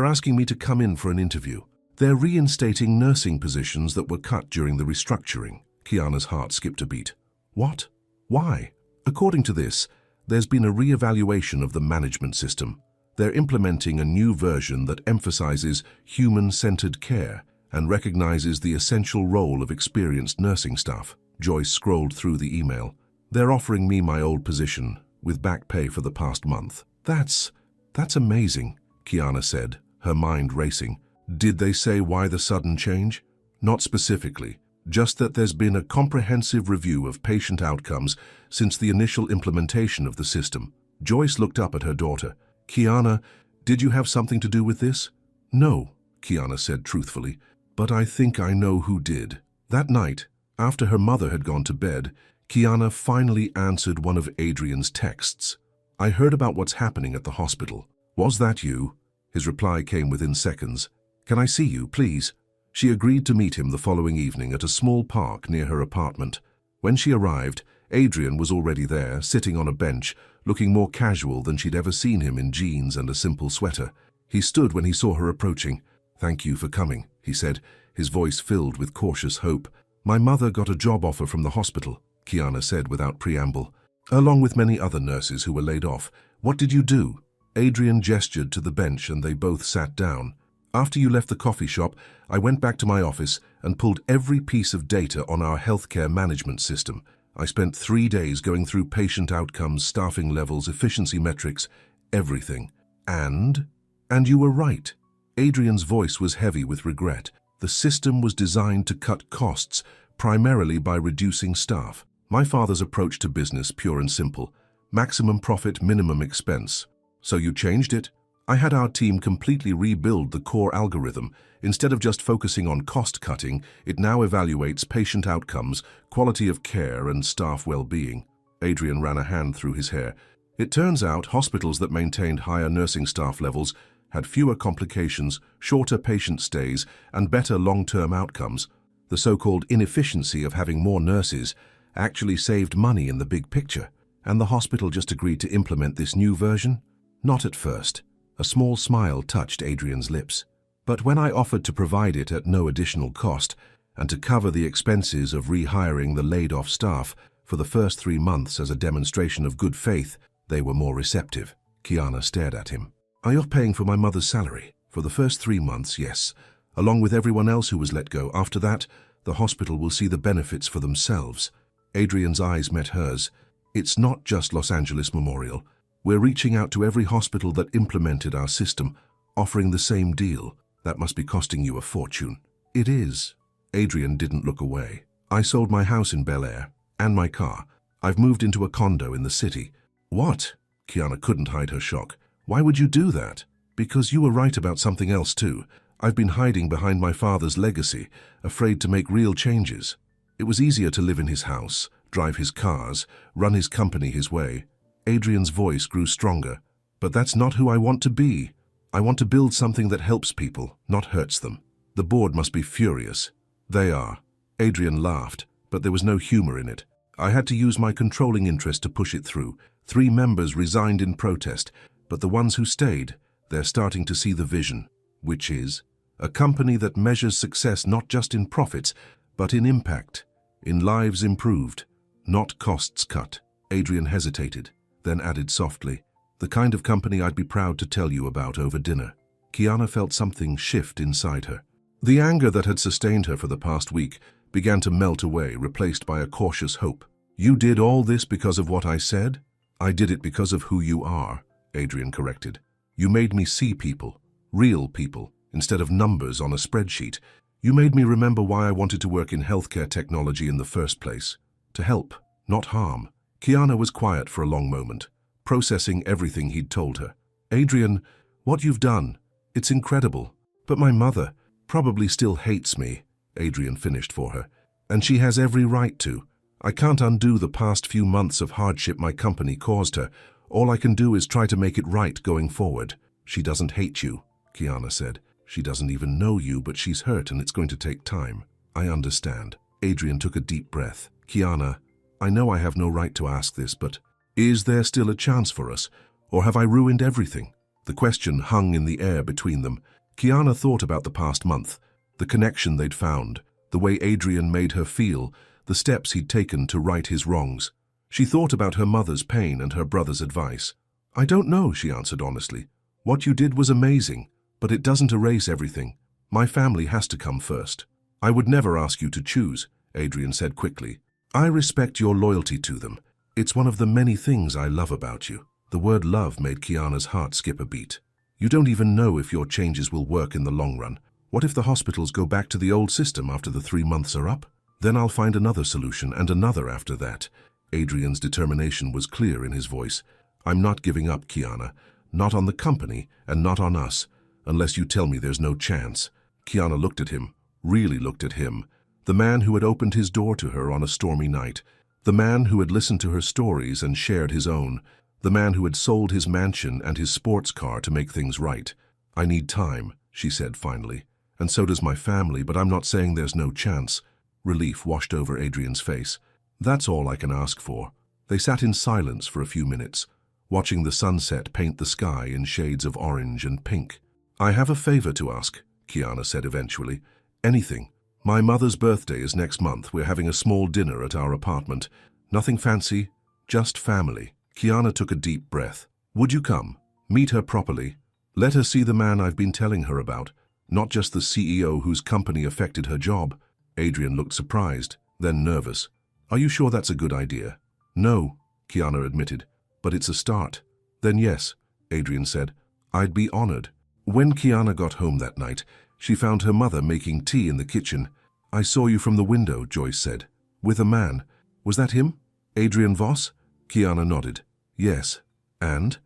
asking me to come in for an interview. They're reinstating nursing positions that were cut during the restructuring." Kiana's heart skipped a beat. What? Why? According to this, there's been a re-evaluation of the management system. They're implementing a new version that emphasizes human-centered care and recognizes the essential role of experienced nursing staff. Joyce scrolled through the email. "They're offering me my old position, with back pay for the past month." That's amazing," Kiana said, her mind racing. "Did they say why the sudden change?" "Not specifically, just that there's been a comprehensive review of patient outcomes since the initial implementation of the system." Joyce looked up at her daughter. "Kiana, did you have something to do with this?" "No," Kiana said truthfully, "but I think I know who did." That night, after her mother had gone to bed, Kiana finally answered one of Adrian's texts. "I heard about what's happening at the hospital. Was that you?" His reply came within seconds. "Can I see you, please?" She agreed to meet him the following evening at a small park near her apartment. When she arrived, Adrian was already there, sitting on a bench, looking more casual than she'd ever seen him in jeans and a simple sweater. He stood when he saw her approaching. "Thank you for coming," he said, his voice filled with cautious hope. "My mother got a job offer from the hospital," Kiana said without preamble, "along with many other nurses who were laid off. What did you do?" Adrian gestured to the bench and they both sat down. "After you left the coffee shop, I went back to my office and pulled every piece of data on our healthcare management system. I spent 3 days going through patient outcomes, staffing levels, efficiency metrics, everything. And you were right." Adrian's voice was heavy with regret. "The system was designed to cut costs, primarily by reducing staff. My father's approach to business, pure and simple. Maximum profit, minimum expense. So you changed it? I had our team completely rebuild the core algorithm. Instead of just focusing on cost cutting, it now evaluates patient outcomes, quality of care, and staff well-being." Adrian ran a hand through his hair. "It turns out hospitals that maintained higher nursing staff levels had fewer complications, shorter patient stays, and better long-term outcomes. The so-called inefficiency of having more nurses actually saved money in the big picture. And the hospital just agreed to implement this new version?" "Not at first." A small smile touched Adrian's lips. "But when I offered to provide it at no additional cost and to cover the expenses of rehiring the laid-off staff for the first 3 months as a demonstration of good faith, they were more receptive." Kiana stared at him. "Are you paying for my mother's salary?" "For the first 3 months, yes. Along with everyone else who was let go. After that, the hospital will see the benefits for themselves." Adrian's eyes met hers. "It's not just Los Angeles Memorial. We're reaching out to every hospital that implemented our system, offering the same deal. That must be costing you a fortune." "It is." Adrian didn't look away. "I sold my house in Bel Air, and my car. I've moved into a condo in the city." "What?" Kiana couldn't hide her shock. "Why would you do that?" "Because you were right about something else too. I've been hiding behind my father's legacy, afraid to make real changes. It was easier to live in his house, drive his cars, run his company his way." Adrian's voice grew stronger. "But that's not who I want to be. I want to build something that helps people, not hurts them. The board must be furious." "They are." Adrian laughed, but there was no humor in it. "I had to use my controlling interest to push it through. 3 members resigned in protest, but the ones who stayed, they're starting to see the vision." "Which is?" A company that measures success not just in profits, but in impact, in lives improved, not costs cut. Adrian hesitated, then added softly, "The kind of company I'd be proud to tell you about over dinner." Kiana felt something shift inside her. The anger that had sustained her for the past week began to melt away, replaced by a cautious hope. "You did all this because of what I said?" "I did it because of who you are," Adrian corrected. "You made me see people, real people, instead of numbers on a spreadsheet. You made me remember why I wanted to work in healthcare technology in the first place. To help, not harm." Kiana was quiet for a long moment, processing everything he'd told her. "Adrian, what you've done, it's incredible. But my mother probably still hates me," Adrian finished for her. "And she has every right to. I can't undo the past few months of hardship my company caused her. All I can do is try to make it right going forward." "She doesn't hate you," Kiana said. "She doesn't even know you, but she's hurt and it's going to take time." "I understand." Adrian took a deep breath. "Kiana, I know I have no right to ask this, but is there still a chance for us? Or have I ruined everything?" The question hung in the air between them. Kiana thought about the past month, the connection they'd found, the way Adrian made her feel, the steps he'd taken to right his wrongs. She thought about her mother's pain and her brother's advice. "I don't know," she answered honestly. "What you did was amazing, but it doesn't erase everything. My family has to come first." "I would never ask you to choose," Adrian said quickly. "I respect your loyalty to them. It's one of the many things I love about you." The word love made Kiana's heart skip a beat. "You don't even know if your changes will work in the long run. What if the hospitals go back to the old system after the 3 months are up? Then I'll find another solution and another after that." Adrian's determination was clear in his voice. "I'm not giving up, Kiana. Not on the company and not on us, unless you tell me there's no chance." Kiana looked at him, really looked at him. The man who had opened his door to her on a stormy night. The man who had listened to her stories and shared his own. The man who had sold his mansion and his sports car to make things right. "I need time," she said finally. "And so does my family, but I'm not saying there's no chance." Relief washed over Adrian's face. "That's all I can ask for." They sat in silence for a few minutes, watching the sunset paint the sky in shades of orange and pink. "I have a favor to ask," Kiana said eventually. "Anything. My mother's birthday is next month. We're having a small dinner at our apartment. Nothing fancy, just family." Kiana took a deep breath. "Would you come? Meet her properly. Let her see the man I've been telling her about, not just the CEO whose company affected her job." Adrian looked surprised, then nervous. "Are you sure that's a good idea?" "No," Kiana admitted, "but it's a start." "Then yes," Adrian said. "I'd be honored." When Kiana got home that night, she found her mother making tea in the kitchen. "I saw you from the window," Joyce said. "With a man. Was that him? Adrian Voss?" Kiana nodded. "Yes. And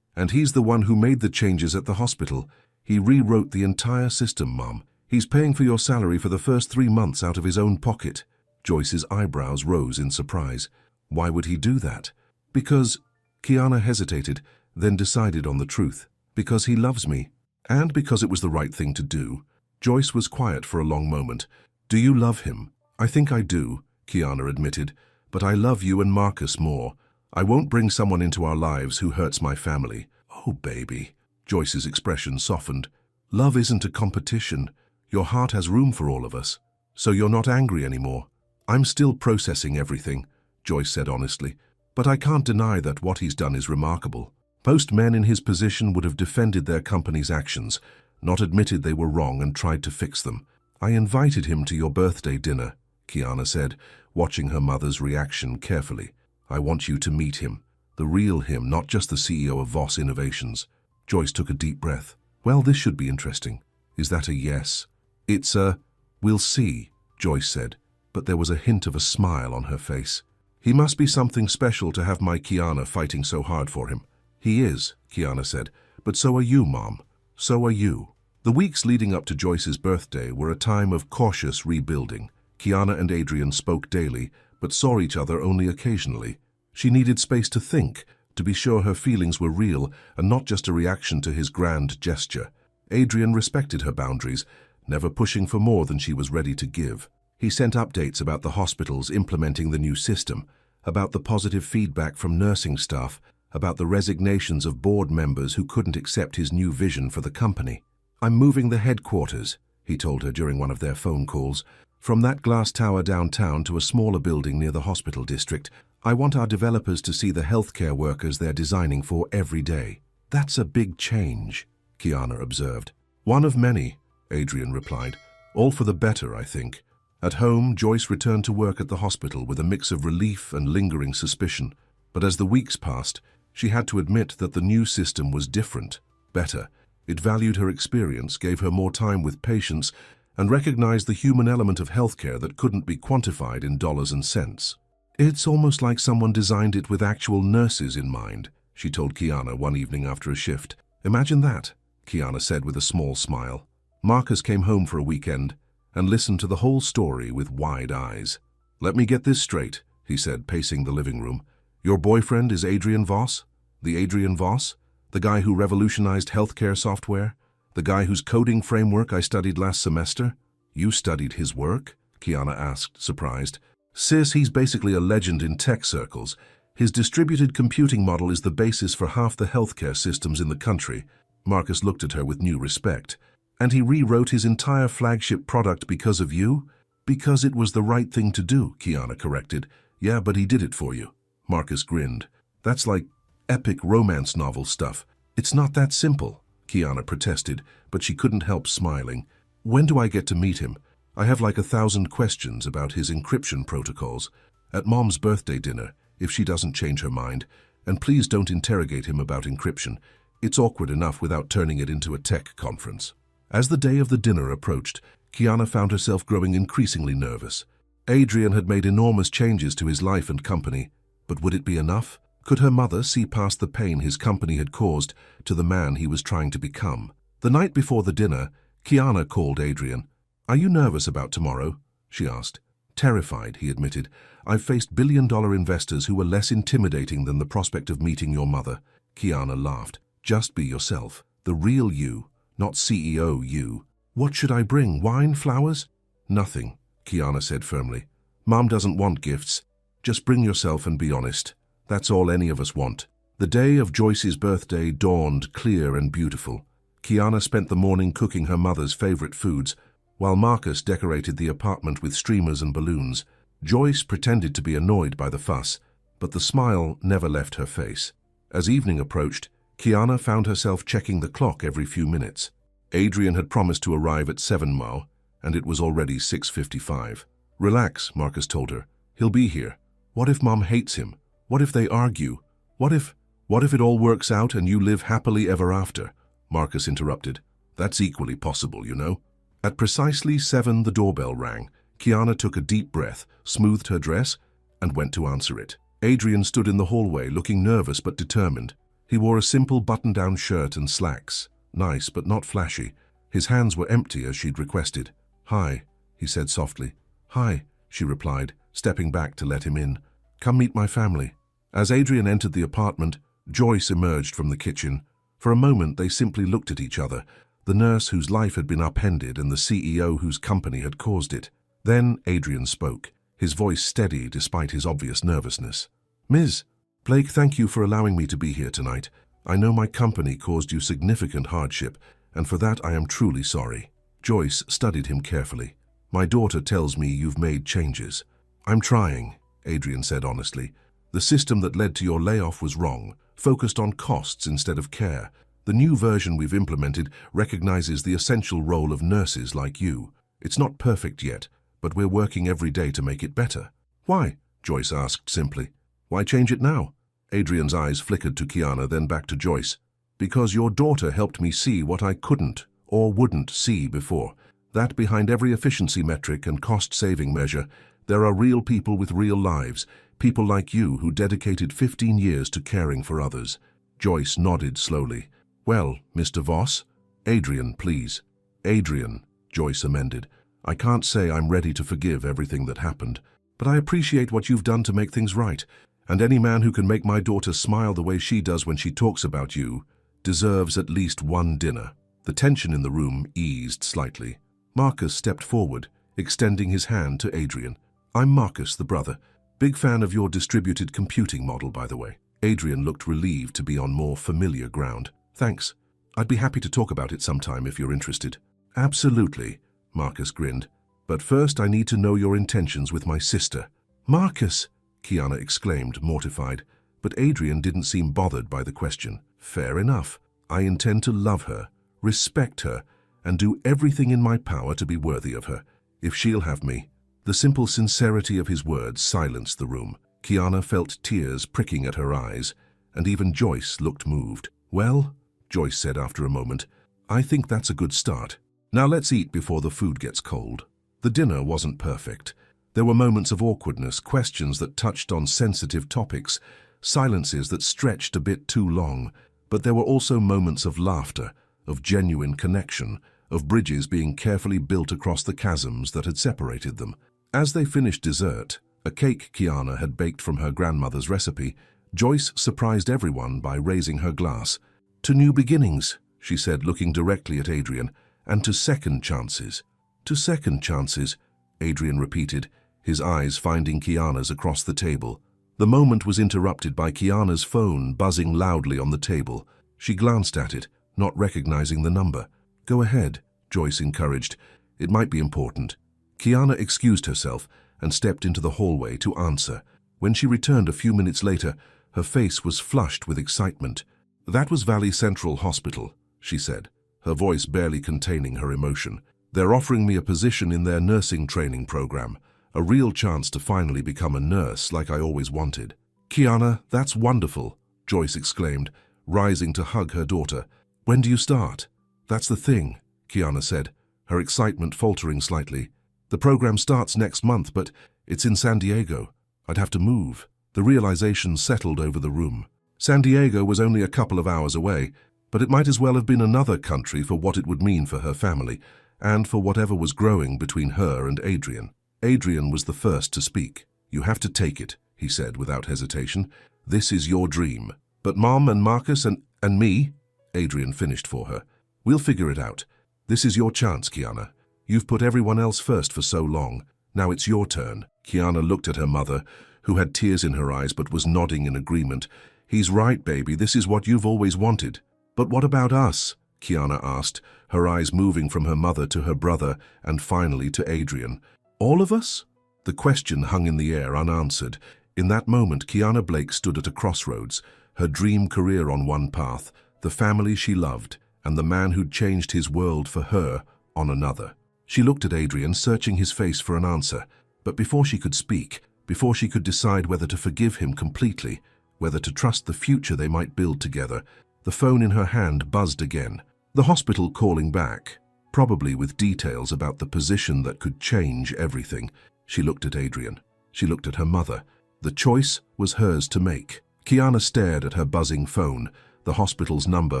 he's the one who made the changes at the hospital. He rewrote the entire system, Mom. He's paying for your salary for the first 3 months out of his own pocket." Joyce's eyebrows rose in surprise. "Why would he do that?" "Because," Kiana hesitated, then decided on the truth. "Because he loves me. And because it was the right thing to do." Joyce was quiet for a long moment. "Do you love him?" "I think I do," Kiana admitted. "But I love you and Marcus more. I won't bring someone into our lives who hurts my family." "Oh, baby." Joyce's expression softened. "Love isn't a competition. Your heart has room for all of us. So you're not angry anymore." "I'm still processing everything," Joyce said honestly. "But I can't deny that what he's done is remarkable. Most men in his position would have defended their company's actions, not admitted they were wrong and tried to fix them. I invited him to your birthday dinner," Kiana said, watching her mother's reaction carefully. "I want you to meet him, the real him, not just the CEO of Voss Innovations." Joyce took a deep breath. "Well, this should be interesting. Is that a yes?" "It's a, we'll see," Joyce said, but there was a hint of a smile on her face. "He must be something special to have my Kiana fighting so hard for him." "He is," Kiana said, "but so are you, Mom. So are you." The weeks leading up to Joyce's birthday were a time of cautious rebuilding. Kiana and Adrian spoke daily, but saw each other only occasionally. She needed space to think, to be sure her feelings were real and not just a reaction to his grand gesture. Adrian respected her boundaries, never pushing for more than she was ready to give. He sent updates about the hospitals implementing the new system, about the positive feedback from nursing staff, about the resignations of board members who couldn't accept his new vision for the company. "I'm moving the headquarters," he told her during one of their phone calls. From that glass tower downtown to a smaller building near the hospital district, I want our developers to see the healthcare workers they're designing for every day. That's a big change, Kiana observed. One of many, Adrian replied. All for the better, I think. At home, Joyce returned to work at the hospital with a mix of relief and lingering suspicion. But as the weeks passed, she had to admit that the new system was different, better. It valued her experience, gave her more time with patients, and recognized the human element of healthcare that couldn't be quantified in dollars and cents. It's almost like someone designed it with actual nurses in mind, she told Kiana one evening after a shift. Imagine that, Kiana said with a small smile. Marcus came home for a weekend and listened to the whole story with wide eyes. Let me get this straight, he said, pacing the living room. Your boyfriend is Adrian Voss? The Adrian Voss? The guy who revolutionized healthcare software? The guy whose coding framework I studied last semester? You studied his work? Kiana asked, surprised. Sis, he's basically a legend in tech circles. His distributed computing model is the basis for half the healthcare systems in the country. Marcus looked at her with new respect. And he rewrote his entire flagship product because of you? Because it was the right thing to do, Kiana corrected. Yeah, but he did it for you. Marcus grinned. That's like epic romance novel stuff. It's not that simple, Kiana protested, but she couldn't help smiling. When do I get to meet him? I have like 1,000 questions about his encryption protocols. At Mom's birthday dinner, if she doesn't change her mind. And please don't interrogate him about encryption. It's awkward enough without turning it into a tech conference. As the day of the dinner approached, Kiana found herself growing increasingly nervous. Adrian had made enormous changes to his life and company, but would it be enough? Could her mother see past the pain his company had caused to the man he was trying to become? The night before the dinner, Kiana called Adrian. Are you nervous about tomorrow? She asked. Terrified, he admitted. I've faced billion-dollar investors who were less intimidating than the prospect of meeting your mother. Kiana laughed. Just be yourself. The real you, not CEO you. What should I bring? Wine? Flowers? Nothing, Kiana said firmly. Mom doesn't want gifts. Just bring yourself and be honest. That's all any of us want. The day of Joyce's birthday dawned clear and beautiful. Kiana spent the morning cooking her mother's favorite foods, while Marcus decorated the apartment with streamers and balloons. Joyce pretended to be annoyed by the fuss, but the smile never left her face. As evening approached, Kiana found herself checking the clock every few minutes. Adrian had promised to arrive at 7 Mo, and it was already 6:55. Relax, Marcus told her. He'll be here. What if Mom hates him? What if they argue? What if it all works out and you live happily ever after? Marcus interrupted. That's equally possible, you know. At precisely 7, the doorbell rang. Kiana took a deep breath, smoothed her dress, and went to answer it. Adrian stood in the hallway, looking nervous but determined. He wore a simple button-down shirt and slacks. Nice, but not flashy. His hands were empty as she'd requested. Hi, he said softly. Hi, she replied, stepping back to let him in. Come meet my family. As Adrian entered the apartment, Joyce emerged from the kitchen. For a moment, they simply looked at each other, the nurse whose life had been upended and the CEO whose company had caused it. Then Adrian spoke, his voice steady despite his obvious nervousness. Ms. Blake, thank you for allowing me to be here tonight. I know my company caused you significant hardship, and for that I am truly sorry. Joyce studied him carefully. My daughter tells me you've made changes. I'm trying, Adrian said honestly. The system that led to your layoff was wrong, focused on costs instead of care. The new version we've implemented recognizes the essential role of nurses like you. It's not perfect yet, but we're working every day to make it better. Why? Joyce asked simply. Why change it now? Adrian's eyes flickered to Kiana, then back to Joyce. Because your daughter helped me see what I couldn't or wouldn't see before. That behind every efficiency metric and cost-saving measure, there are real people with real lives, people like you who dedicated 15 years to caring for others. Joyce nodded slowly. Well, Mr. Voss? Adrian, please. Adrian, Joyce amended. I can't say I'm ready to forgive everything that happened, but I appreciate what you've done to make things right. And any man who can make my daughter smile the way she does when she talks about you deserves at least one dinner. The tension in the room eased slightly. Marcus stepped forward, extending his hand to Adrian. I'm Marcus, the brother. Big fan of your distributed computing model, by the way. Adrian looked relieved to be on more familiar ground. Thanks. I'd be happy to talk about it sometime if you're interested. Absolutely. Marcus grinned. But first I need to know your intentions with my sister. Marcus, Kiana exclaimed, mortified. But Adrian didn't seem bothered by the question. Fair enough. I intend to love her, respect her, and do everything in my power to be worthy of her, if she'll have me. The simple sincerity of his words silenced the room. Kiana felt tears pricking at her eyes, and even Joyce looked moved. Well, Joyce said after a moment, I think that's a good start. Now let's eat before the food gets cold. The dinner wasn't perfect. There were moments of awkwardness, questions that touched on sensitive topics, silences that stretched a bit too long, but there were also moments of laughter, of genuine connection, of bridges being carefully built across the chasms that had separated them. As they finished dessert, a cake Kiana had baked from her grandmother's recipe, Joyce surprised everyone by raising her glass. To new beginnings, she said, looking directly at Adrian, and to second chances. To second chances, Adrian repeated, his eyes finding Kiana's across the table. The moment was interrupted by Kiana's phone buzzing loudly on the table. She glanced at it, not recognizing the number. Go ahead, Joyce encouraged. It might be important. Kiana excused herself and stepped into the hallway to answer. When she returned a few minutes later, her face was flushed with excitement. That was Valley Central Hospital, she said, her voice barely containing her emotion. They're offering me a position in their nursing training program, a real chance to finally become a nurse like I always wanted. Kiana, that's wonderful, Joyce exclaimed, rising to hug her daughter. When do you start? That's the thing, Kiana said, her excitement faltering slightly. The program starts next month, but it's in San Diego. I'd have to move. The realization settled over the room. San Diego was only a couple of hours away, but it might as well have been another country for what it would mean for her family, and for whatever was growing between her and Adrian. Adrian was the first to speak. You have to take it, he said without hesitation. This is your dream. But Mom and Marcus and me, Adrian finished for her. We'll figure it out. This is your chance, Kiana. You've put everyone else first for so long. Now it's your turn. Kiana looked at her mother, who had tears in her eyes but was nodding in agreement. He's right, baby. This is what you've always wanted. But what about us? Kiana asked, her eyes moving from her mother to her brother and finally to Adrian. All of us? The question hung in the air unanswered. In that moment, Kiana Blake stood at a crossroads, her dream career on one path, the family she loved, and the man who'd changed his world for her on another. She looked at Adrian, searching his face for an answer. But before she could speak, before she could decide whether to forgive him completely, whether to trust the future they might build together, the phone in her hand buzzed again. The hospital calling back, probably with details about the position that could change everything. She looked at Adrian. She looked at her mother. The choice was hers to make. Kiana stared at her buzzing phone, the hospital's number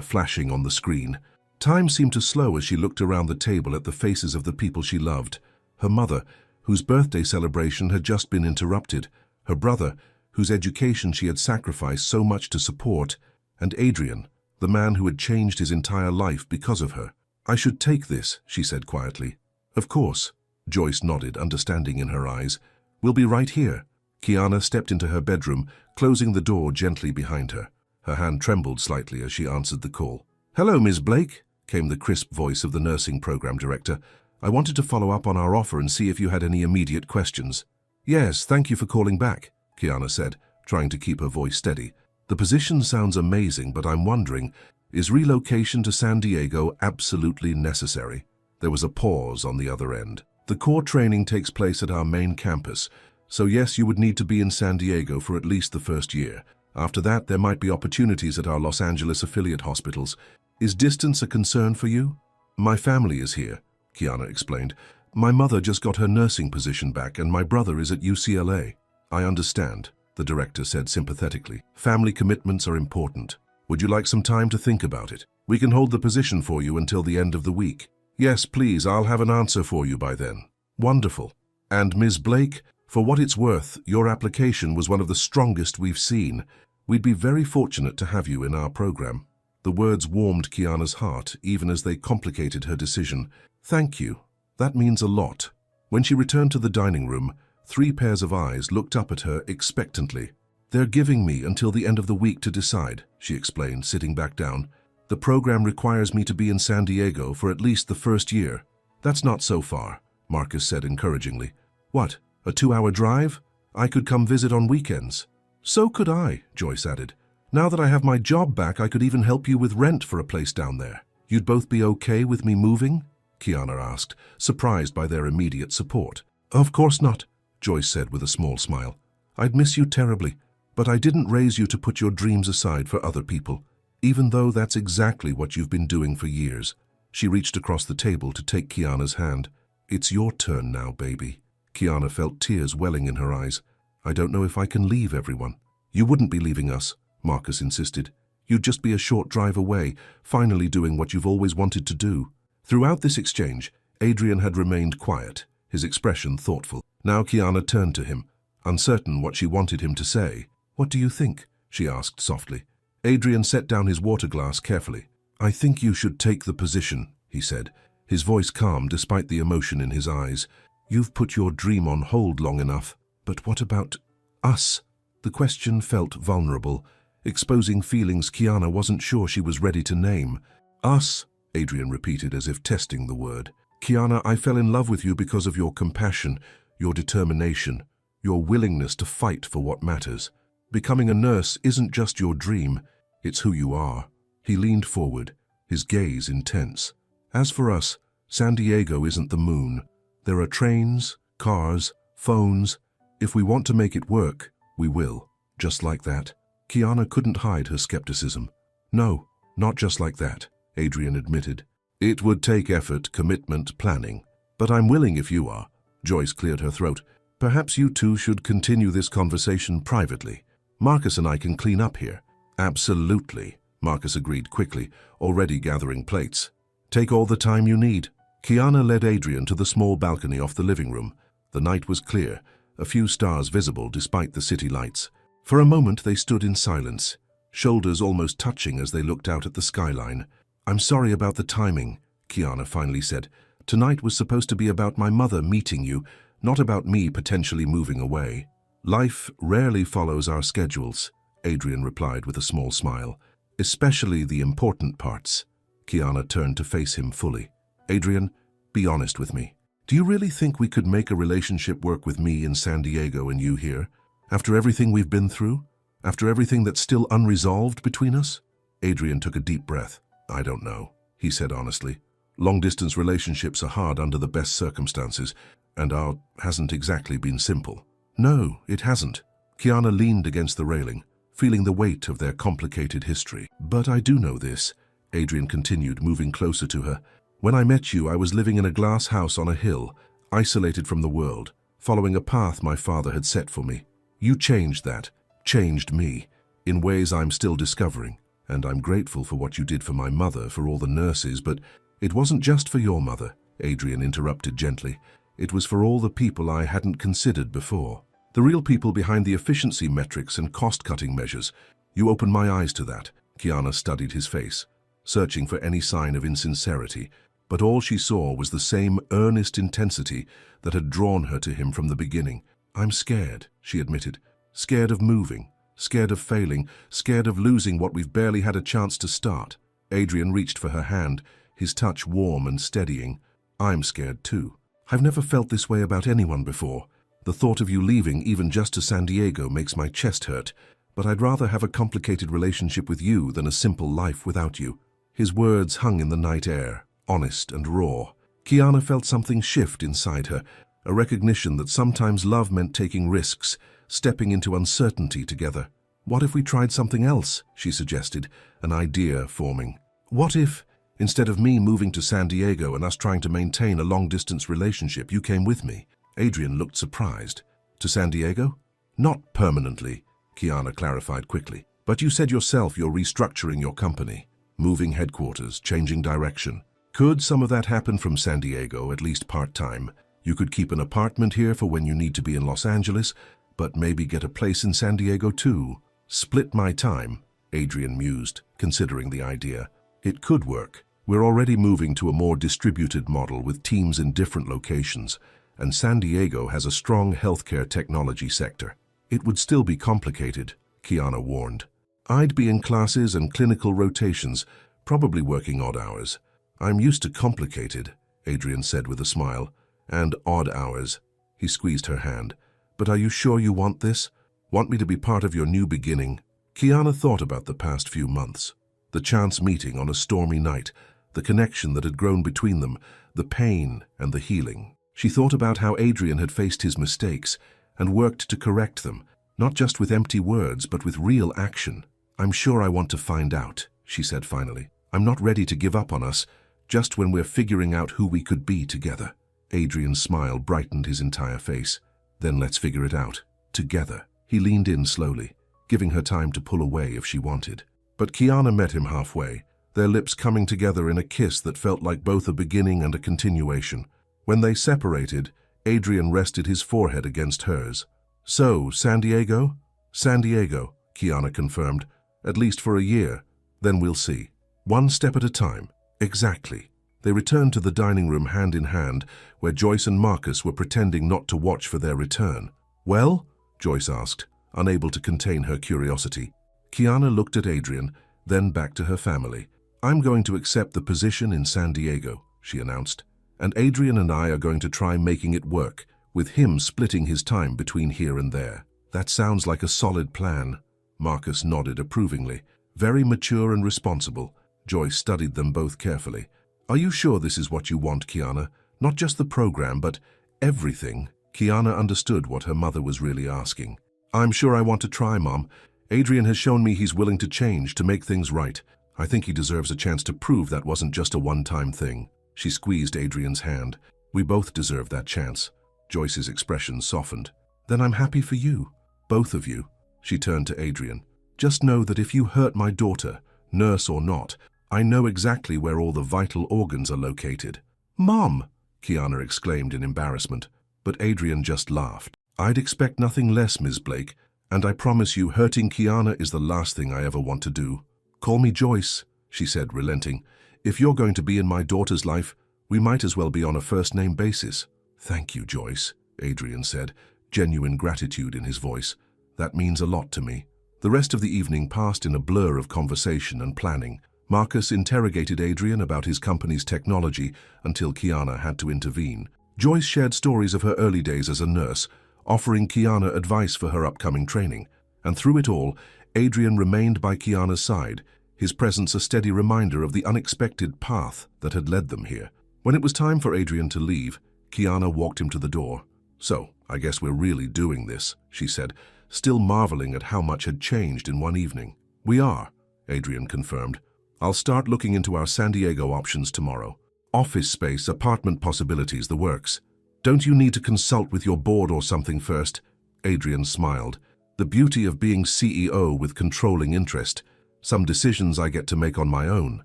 flashing on the screen. Time seemed to slow as she looked around the table at the faces of the people she loved. Her mother, whose birthday celebration had just been interrupted, her brother, whose education she had sacrificed so much to support, and Adrian, the man who had changed his entire life because of her. I should take this, she said quietly. Of course, Joyce nodded, understanding in her eyes. We'll be right here. Kiana stepped into her bedroom, closing the door gently behind her. Her hand trembled slightly as she answered the call. Hello, Ms. Blake, came the crisp voice of the nursing program director. I wanted to follow up on our offer and see if you had any immediate questions. Yes, thank you for calling back, Kiana said, trying to keep her voice steady. The position sounds amazing, but I'm wondering, is relocation to San Diego absolutely necessary? There was a pause on the other end. The core training takes place at our main campus, so yes, you would need to be in San Diego for at least the first year. After that, there might be opportunities at our Los Angeles affiliate hospitals. Is distance a concern for you? My family is here, Kiana explained. My mother just got her nursing position back and my brother is at UCLA. I understand, the director said sympathetically. Family commitments are important. Would you like some time to think about it? We can hold the position for you until the end of the week. Yes, please, I'll have an answer for you by then. Wonderful. And Ms. Blake, for what it's worth, your application was one of the strongest we've seen. We'd be very fortunate to have you in our program. The words warmed Kiana's heart, even as they complicated her decision. Thank you. That means a lot. When she returned to the dining room, 3 pairs of eyes looked up at her expectantly. They're giving me until the end of the week to decide, she explained, sitting back down. The program requires me to be in San Diego for at least the first year. That's not so far, Marcus said encouragingly. What, a 2-hour drive? I could come visit on weekends. So could I, Joyce added. Now that I have my job back, I could even help you with rent for a place down there. You'd both be okay with me moving? Kiana asked, surprised by their immediate support. Of course not, Joyce said with a small smile. I'd miss you terribly, but I didn't raise you to put your dreams aside for other people, even though that's exactly what you've been doing for years. She reached across the table to take Kiana's hand. It's your turn now, baby. Kiana felt tears welling in her eyes. I don't know if I can leave everyone. You wouldn't be leaving us, Marcus insisted. You'd just be a short drive away, finally doing what you've always wanted to do. Throughout this exchange, Adrian had remained quiet, his expression thoughtful. Now Kiana turned to him, uncertain what she wanted him to say. What do you think? She asked softly. Adrian set down his water glass carefully. I think you should take the position, he said, his voice calm despite the emotion in his eyes. You've put your dream on hold long enough. But what about us? The question felt vulnerable, exposing feelings Kiana wasn't sure she was ready to name. Us, Adrian repeated as if testing the word. Kiana, I fell in love with you because of your compassion, your determination, your willingness to fight for what matters. Becoming a nurse isn't just your dream, it's who you are. He leaned forward, his gaze intense. As for us, San Diego isn't the moon. There are trains, cars, phones. If we want to make it work, we will. Just like that. Kiana couldn't hide her skepticism. No, not just like that, Adrian admitted. It would take effort, commitment, planning. But I'm willing if you are. Joyce cleared her throat. Perhaps you two should continue this conversation privately. Marcus and I can clean up here. Absolutely, Marcus agreed quickly, already gathering plates. Take all the time you need. Kiana led Adrian to the small balcony off the living room. The night was clear, a few stars visible despite the city lights. For a moment they stood in silence, shoulders almost touching as they looked out at the skyline. I'm sorry about the timing, Kiana finally said. Tonight was supposed to be about my mother meeting you, not about me potentially moving away. Life rarely follows our schedules, Adrian replied with a small smile. Especially the important parts. Kiana turned to face him fully. Adrian, be honest with me. Do you really think we could make a relationship work with me in San Diego and you here? After everything we've been through? After everything that's still unresolved between us? Adrian took a deep breath. I don't know, he said honestly. Long-distance relationships are hard under the best circumstances, and ours hasn't exactly been simple. No, it hasn't. Kiana leaned against the railing, feeling the weight of their complicated history. But I do know this, Adrian continued, moving closer to her. When I met you, I was living in a glass house on a hill, isolated from the world, following a path my father had set for me. You changed that, changed me, in ways I'm still discovering. And I'm grateful for what you did for my mother, for all the nurses, but it wasn't just for your mother, Adrian interrupted gently. It was for all the people I hadn't considered before. The real people behind the efficiency metrics and cost-cutting measures. You opened my eyes to that. Kiana studied his face, searching for any sign of insincerity, but all she saw was the same earnest intensity that had drawn her to him from the beginning. I'm scared, she admitted. Scared of moving, scared of failing, scared of losing what we've barely had a chance to start. Adrian reached for her hand, his touch warm and steadying. I'm scared too. I've never felt this way about anyone before. The thought of you leaving even just to San Diego makes my chest hurt, but I'd rather have a complicated relationship with you than a simple life without you. His words hung in the night air, honest and raw. Kiana felt something shift inside her, a recognition that sometimes love meant taking risks, stepping into uncertainty together. What if we tried something else, she suggested, an idea forming. What if, instead of me moving to San Diego and us trying to maintain a long-distance relationship, you came with me? Adrian looked surprised. To San Diego? Not permanently, Kiana clarified quickly. But you said yourself you're restructuring your company, moving headquarters, changing direction. Could some of that happen from San Diego, at least part-time? You could keep an apartment here for when you need to be in Los Angeles, but maybe get a place in San Diego too. Split my time, Adrian mused, considering the idea. It could work. We're already moving to a more distributed model with teams in different locations, and San Diego has a strong healthcare technology sector. It would still be complicated, Kiana warned. I'd be in classes and clinical rotations, probably working odd hours. I'm used to complicated, Adrian said with a smile. And odd hours. He squeezed her hand. But are you sure you want this? Want me to be part of your new beginning? Kiana thought about the past few months. The chance meeting on a stormy night, the connection that had grown between them, the pain and the healing. She thought about how Adrian had faced his mistakes and worked to correct them, not just with empty words, but with real action. I'm sure I want to find out, she said finally. I'm not ready to give up on us, just when we're figuring out who we could be together. Adrian's smile brightened his entire face. Then let's figure it out, together. He leaned in slowly, giving her time to pull away if she wanted. But Kiana met him halfway, their lips coming together in a kiss that felt like both a beginning and a continuation. When they separated, Adrian rested his forehead against hers. So, San Diego? San Diego, Kiana confirmed. At least for a year. Then we'll see. One step at a time. Exactly. They returned to the dining room hand in hand, where Joyce and Marcus were pretending not to watch for their return. Well? Joyce asked, unable to contain her curiosity. Kiana looked at Adrian, then back to her family. I'm going to accept the position in San Diego, she announced. And Adrian and I are going to try making it work, with him splitting his time between here and there. That sounds like a solid plan. Marcus nodded approvingly. Very mature and responsible. Joyce studied them both carefully. Are you sure this is what you want, Kiana? Not just the program, but everything? Kiana understood what her mother was really asking. I'm sure I want to try, Mom. Adrian has shown me he's willing to change, to make things right. I think he deserves a chance to prove that wasn't just a one-time thing. She squeezed Adrian's hand. We both deserve that chance. Joyce's expression softened. Then I'm happy for you. Both of you. She turned to Adrian. Just know that if you hurt my daughter, nurse or not, I know exactly where all the vital organs are located. Mom! Kiana exclaimed in embarrassment. But Adrian just laughed. I'd expect nothing less, Ms. Blake, and I promise you hurting Kiana is the last thing I ever want to do. Call me Joyce, she said, relenting. If you're going to be in my daughter's life, we might as well be on a first-name basis. Thank you, Joyce, Adrian said, genuine gratitude in his voice. That means a lot to me. The rest of the evening passed in a blur of conversation and planning. Marcus interrogated Adrian about his company's technology until Kiana had to intervene. Joyce shared stories of her early days as a nurse, offering Kiana advice for her upcoming training. And through it all, Adrian remained by Kiana's side, his presence a steady reminder of the unexpected path that had led them here. When it was time for Adrian to leave, Kiana walked him to the door. So, I guess we're really doing this, she said, still marveling at how much had changed in one evening. We are, Adrian confirmed. I'll start looking into our San Diego options tomorrow. Office space, apartment possibilities, the works. Don't you need to consult with your board or something first? Adrian smiled. The beauty of being CEO with controlling interest. Some decisions I get to make on my own.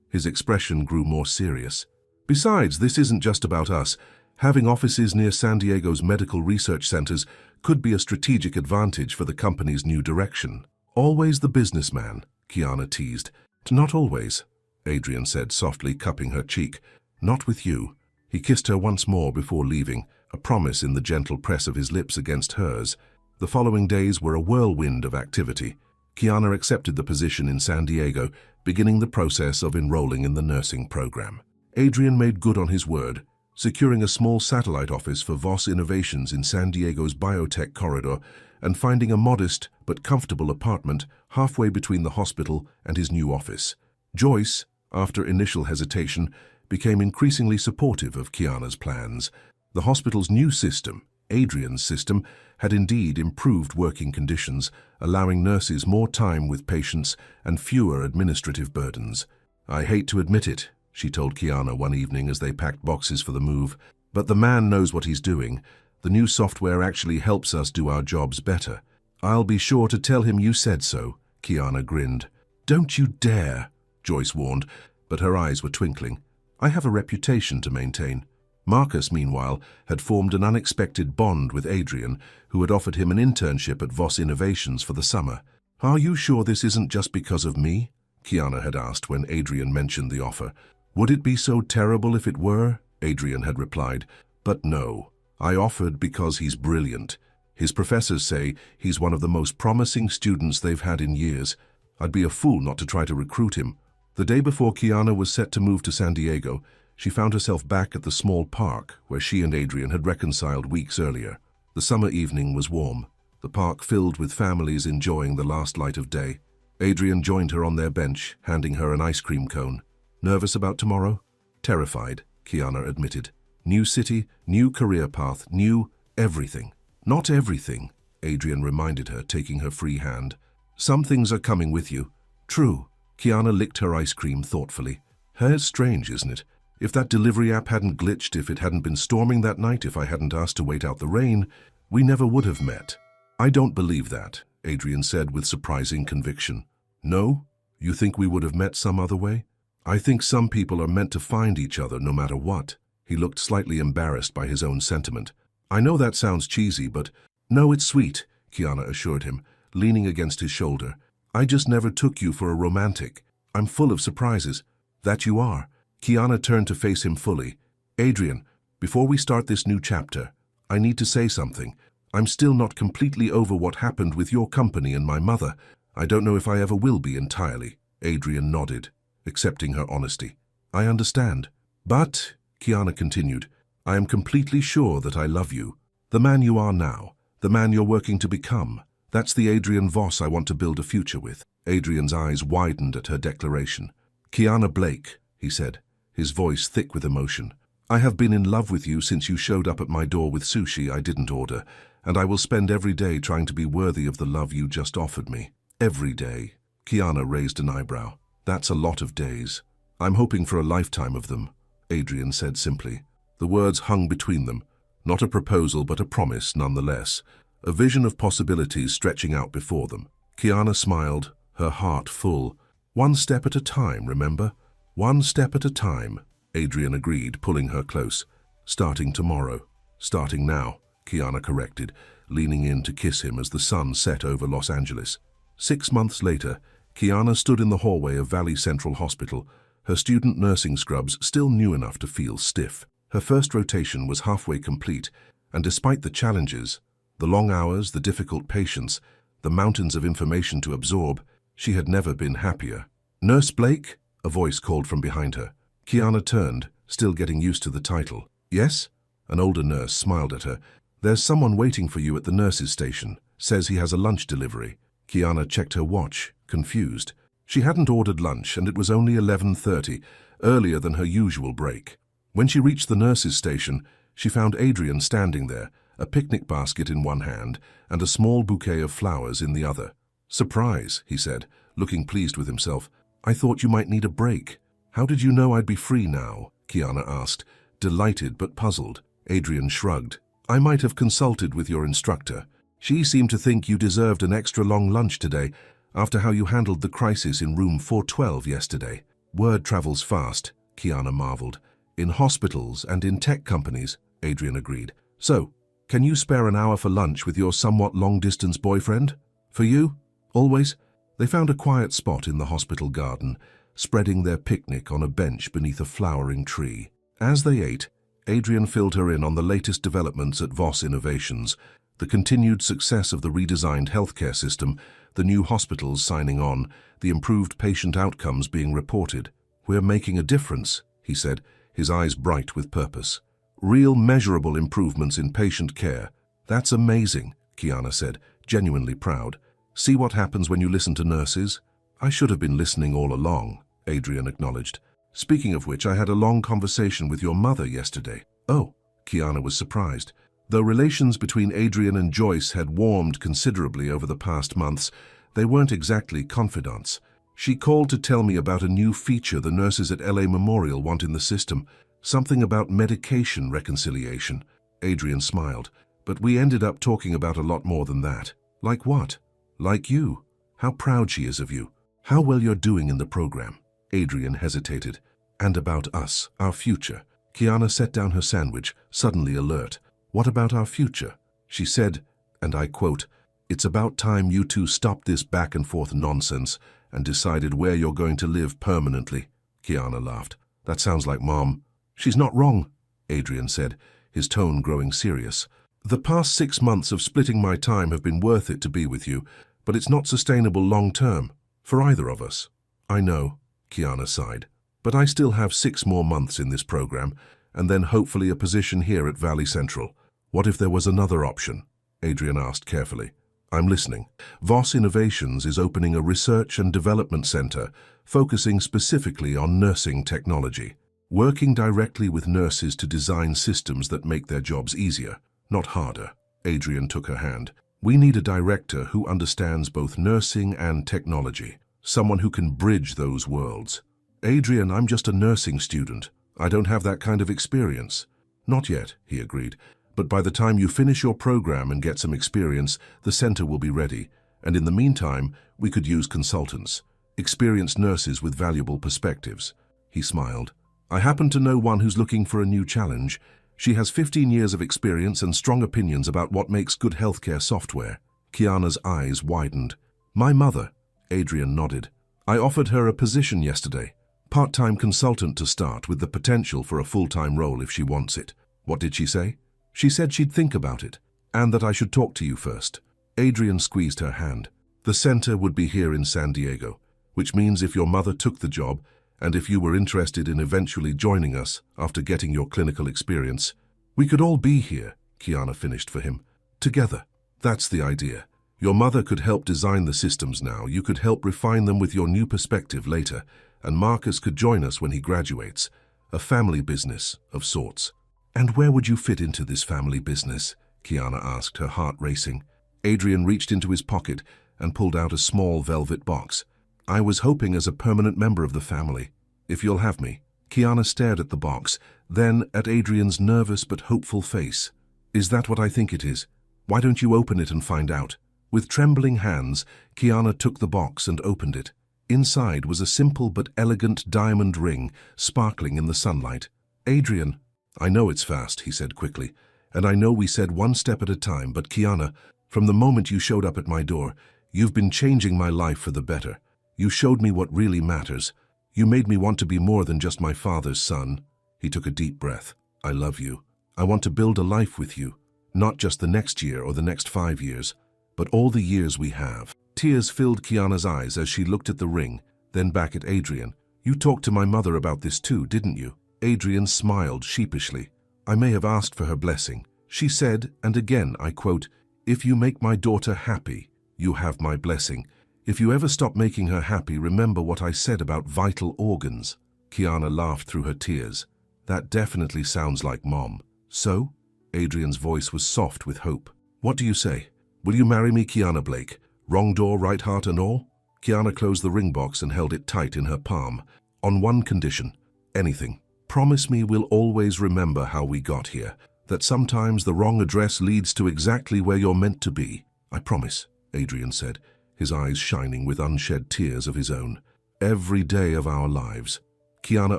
His expression grew more serious. Besides, this isn't just about us. Having offices near San Diego's medical research centers could be a strategic advantage for the company's new direction. Always the businessman, Kiana teased. Not always, Adrian said softly, cupping her cheek. Not with you. He kissed her once more before leaving, a promise in the gentle press of his lips against hers. The following days were a whirlwind of activity. Kiana accepted the position in San Diego, beginning the process of enrolling in the nursing program. Adrian made good on his word, securing a small satellite office for Voss Innovations in San Diego's biotech corridor and finding a modest but comfortable apartment halfway between the hospital and his new office. Joyce, after initial hesitation, became increasingly supportive of Kiana's plans. The hospital's new system, Adrian's system, had indeed improved working conditions, allowing nurses more time with patients and fewer administrative burdens. I hate to admit it, she told Kiana one evening as they packed boxes for the move, but the man knows what he's doing. The new software actually helps us do our jobs better. I'll be sure to tell him you said so, Kiana grinned. Don't you dare, Joyce warned, but her eyes were twinkling. I have a reputation to maintain. Marcus, meanwhile, had formed an unexpected bond with Adrian, who had offered him an internship at Voss Innovations for the summer. Are you sure this isn't just because of me? Kiana had asked when Adrian mentioned the offer. Would it be so terrible if it were? Adrian had replied. But no, I offered because he's brilliant. His professors say he's one of the most promising students they've had in years. I'd be a fool not to try to recruit him. The day before Kiana was set to move to San Diego, she found herself back at the small park where she and Adrian had reconciled weeks earlier. The summer evening was warm, the park filled with families enjoying the last light of day. Adrian joined her on their bench, handing her an ice cream cone. Nervous about tomorrow? Terrified, Kiana admitted. New city, new career path, new everything. Not everything, Adrian reminded her, taking her free hand. Some things are coming with you. True. Kiana licked her ice cream thoughtfully. It's strange, isn't it? If that delivery app hadn't glitched, if it hadn't been storming that night, if I hadn't asked to wait out the rain, we never would have met. I don't believe that, Adrian said with surprising conviction. No? You think we would have met some other way? I think some people are meant to find each other no matter what. He looked slightly embarrassed by his own sentiment. I know that sounds cheesy, but no, it's sweet, Kiana assured him, leaning against his shoulder. I just never took you for a romantic. I'm full of surprises. That you are. Kiana turned to face him fully. Adrian, before we start this new chapter, I need to say something. I'm still not completely over what happened with your company and my mother. I don't know if I ever will be entirely. Adrian nodded, accepting her honesty. I understand. But, Kiana continued, I am completely sure that I love you. The man you are now, the man you're working to become. That's the Adrian Voss I want to build a future with. Adrian's eyes widened at her declaration. Kiana Blake, he said, his voice thick with emotion. I have been in love with you since you showed up at my door with sushi I didn't order, and I will spend every day trying to be worthy of the love you just offered me. Every day. Kiana raised an eyebrow. That's a lot of days. I'm hoping for a lifetime of them, Adrian said simply. The words hung between them. Not a proposal, but a promise nonetheless. A vision of possibilities stretching out before them. Kiana smiled, her heart full. One step at a time, remember? One step at a time, Adrian agreed, pulling her close. Starting tomorrow. Starting now, Kiana corrected, leaning in to kiss him as the sun set over Los Angeles. 6 months later, Kiana stood in the hallway of Valley Central Hospital, her student nursing scrubs still new enough to feel stiff. Her first rotation was halfway complete, and despite the challenges, the long hours, the difficult patients, the mountains of information to absorb, she had never been happier. Nurse Blake? A voice called from behind her. Kiana turned, still getting used to the title. Yes? An older nurse smiled at her. There's someone waiting for you at the nurse's station. Says he has a lunch delivery. Kiana checked her watch, confused. She hadn't ordered lunch, and it was only 11:30, earlier than her usual break. When she reached the nurse's station, she found Adrian standing there, a picnic basket in one hand and a small bouquet of flowers in the other. Surprise, he said, looking pleased with himself. I thought you might need a break. How did you know I'd be free now? Kiana asked, delighted but puzzled. Adrian shrugged. I might have consulted with your instructor. She seemed to think you deserved an extra long lunch today after how you handled the crisis in room 412 yesterday. Word travels fast, Kiana marveled. In hospitals and in tech companies, Adrian agreed. So, can you spare an hour for lunch with your somewhat long-distance boyfriend? For you? Always? They found a quiet spot in the hospital garden, spreading their picnic on a bench beneath a flowering tree. As they ate, Adrian filled her in on the latest developments at Voss Innovations, the continued success of the redesigned healthcare system, the new hospitals signing on, the improved patient outcomes being reported. We're making a difference, he said, his eyes bright with purpose. Real measurable improvements in patient care. That's amazing, Kiana said, genuinely proud. See what happens when you listen to nurses? I should have been listening all along, Adrian acknowledged. Speaking of which, I had a long conversation with your mother yesterday. Oh, Kiana was surprised. Though relations between Adrian and Joyce had warmed considerably over the past months, they weren't exactly confidants. She called to tell me about a new feature the nurses at LA Memorial want in the system, something about medication reconciliation. Adrian smiled, but we ended up talking about a lot more than that. Like what? Like you. How proud she is of you. How well you're doing in the program. Adrian hesitated. And about us, our future. Kiana set down her sandwich, suddenly alert. What about our future? She said, and I quote, It's about time you two stopped this back and forth nonsense and decided where you're going to live permanently. Kiana laughed. That sounds like Mom. She's not wrong, Adrian said, his tone growing serious. The past 6 months of splitting my time have been worth it to be with you, but it's not sustainable long term, for either of us. I know, Kiana sighed. But I still have 6 more months in this program, and then hopefully a position here at Valley Central. What if there was another option? Adrian asked carefully. I'm listening. Voss Innovations is opening a research and development center focusing specifically on nursing technology, working directly with nurses to design systems that make their jobs easier, not harder. Adrian took her hand. We need a director who understands both nursing and technology, someone who can bridge those worlds. Adrian, I'm just a nursing student. I don't have that kind of experience. Not yet, he agreed. But by the time you finish your program and get some experience, the center will be ready. And in the meantime, we could use consultants, experienced nurses with valuable perspectives. He smiled. I happen to know one who's looking for a new challenge. She has 15 years of experience and strong opinions about what makes good healthcare software. Kiana's eyes widened. My mother, Adrian nodded. I offered her a position yesterday. Part-time consultant to start with the potential for a full-time role if she wants it. What did she say? She said she'd think about it, and that I should talk to you first. Adrian squeezed her hand. The center would be here in San Diego, which means if your mother took the job, and if you were interested in eventually joining us after getting your clinical experience, we could all be here, Kiana finished for him. Together. That's the idea. Your mother could help design the systems now, you could help refine them with your new perspective later, and Marcus could join us when he graduates. A family business, of sorts. And where would you fit into this family business? Kiana asked, her heart racing. Adrian reached into his pocket and pulled out a small velvet box. I was hoping as a permanent member of the family. If you'll have me. Kiana stared at the box, then at Adrian's nervous but hopeful face. Is that what I think it is? Why don't you open it and find out? With trembling hands, Kiana took the box and opened it. Inside was a simple but elegant diamond ring, sparkling in the sunlight. Adrian, I know it's fast, he said quickly, and I know we said one step at a time, but Kiana, from the moment you showed up at my door, you've been changing my life for the better. You showed me what really matters. You made me want to be more than just my father's son. He took a deep breath. I love you. I want to build a life with you, not just the next year or the next 5 years, but all the years we have. Tears filled Kiana's eyes as she looked at the ring, then back at Adrian. You talked to my mother about this too, didn't you? Adrian smiled sheepishly. I may have asked for her blessing. She said, and again I quote, if you make my daughter happy, you have my blessing. If you ever stop making her happy, remember what I said about vital organs. Kiana laughed through her tears. That definitely sounds like Mom. So? Adrian's voice was soft with hope. What do you say? Will you marry me, Kiana Blake? Wrong door, right heart and all? Kiana closed the ring box and held it tight in her palm. On one condition. Anything. Promise me we'll always remember how we got here, that sometimes the wrong address leads to exactly where you're meant to be. I promise, Adrian said, his eyes shining with unshed tears of his own. Every day of our lives. Kiana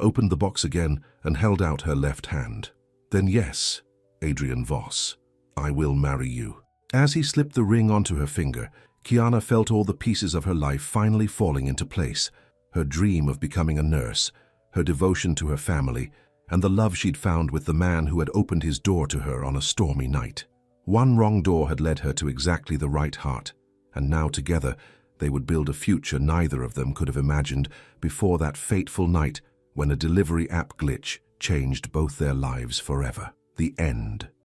opened the box again and held out her left hand. Then yes, Adrian Voss, I will marry you. As he slipped the ring onto her finger, Kiana felt all the pieces of her life finally falling into place. Her dream of becoming a nurse, her devotion to her family, and the love she'd found with the man who had opened his door to her on a stormy night. One wrong door had led her to exactly the right heart, and now together they would build a future neither of them could have imagined before that fateful night when a delivery app glitch changed both their lives forever. The end.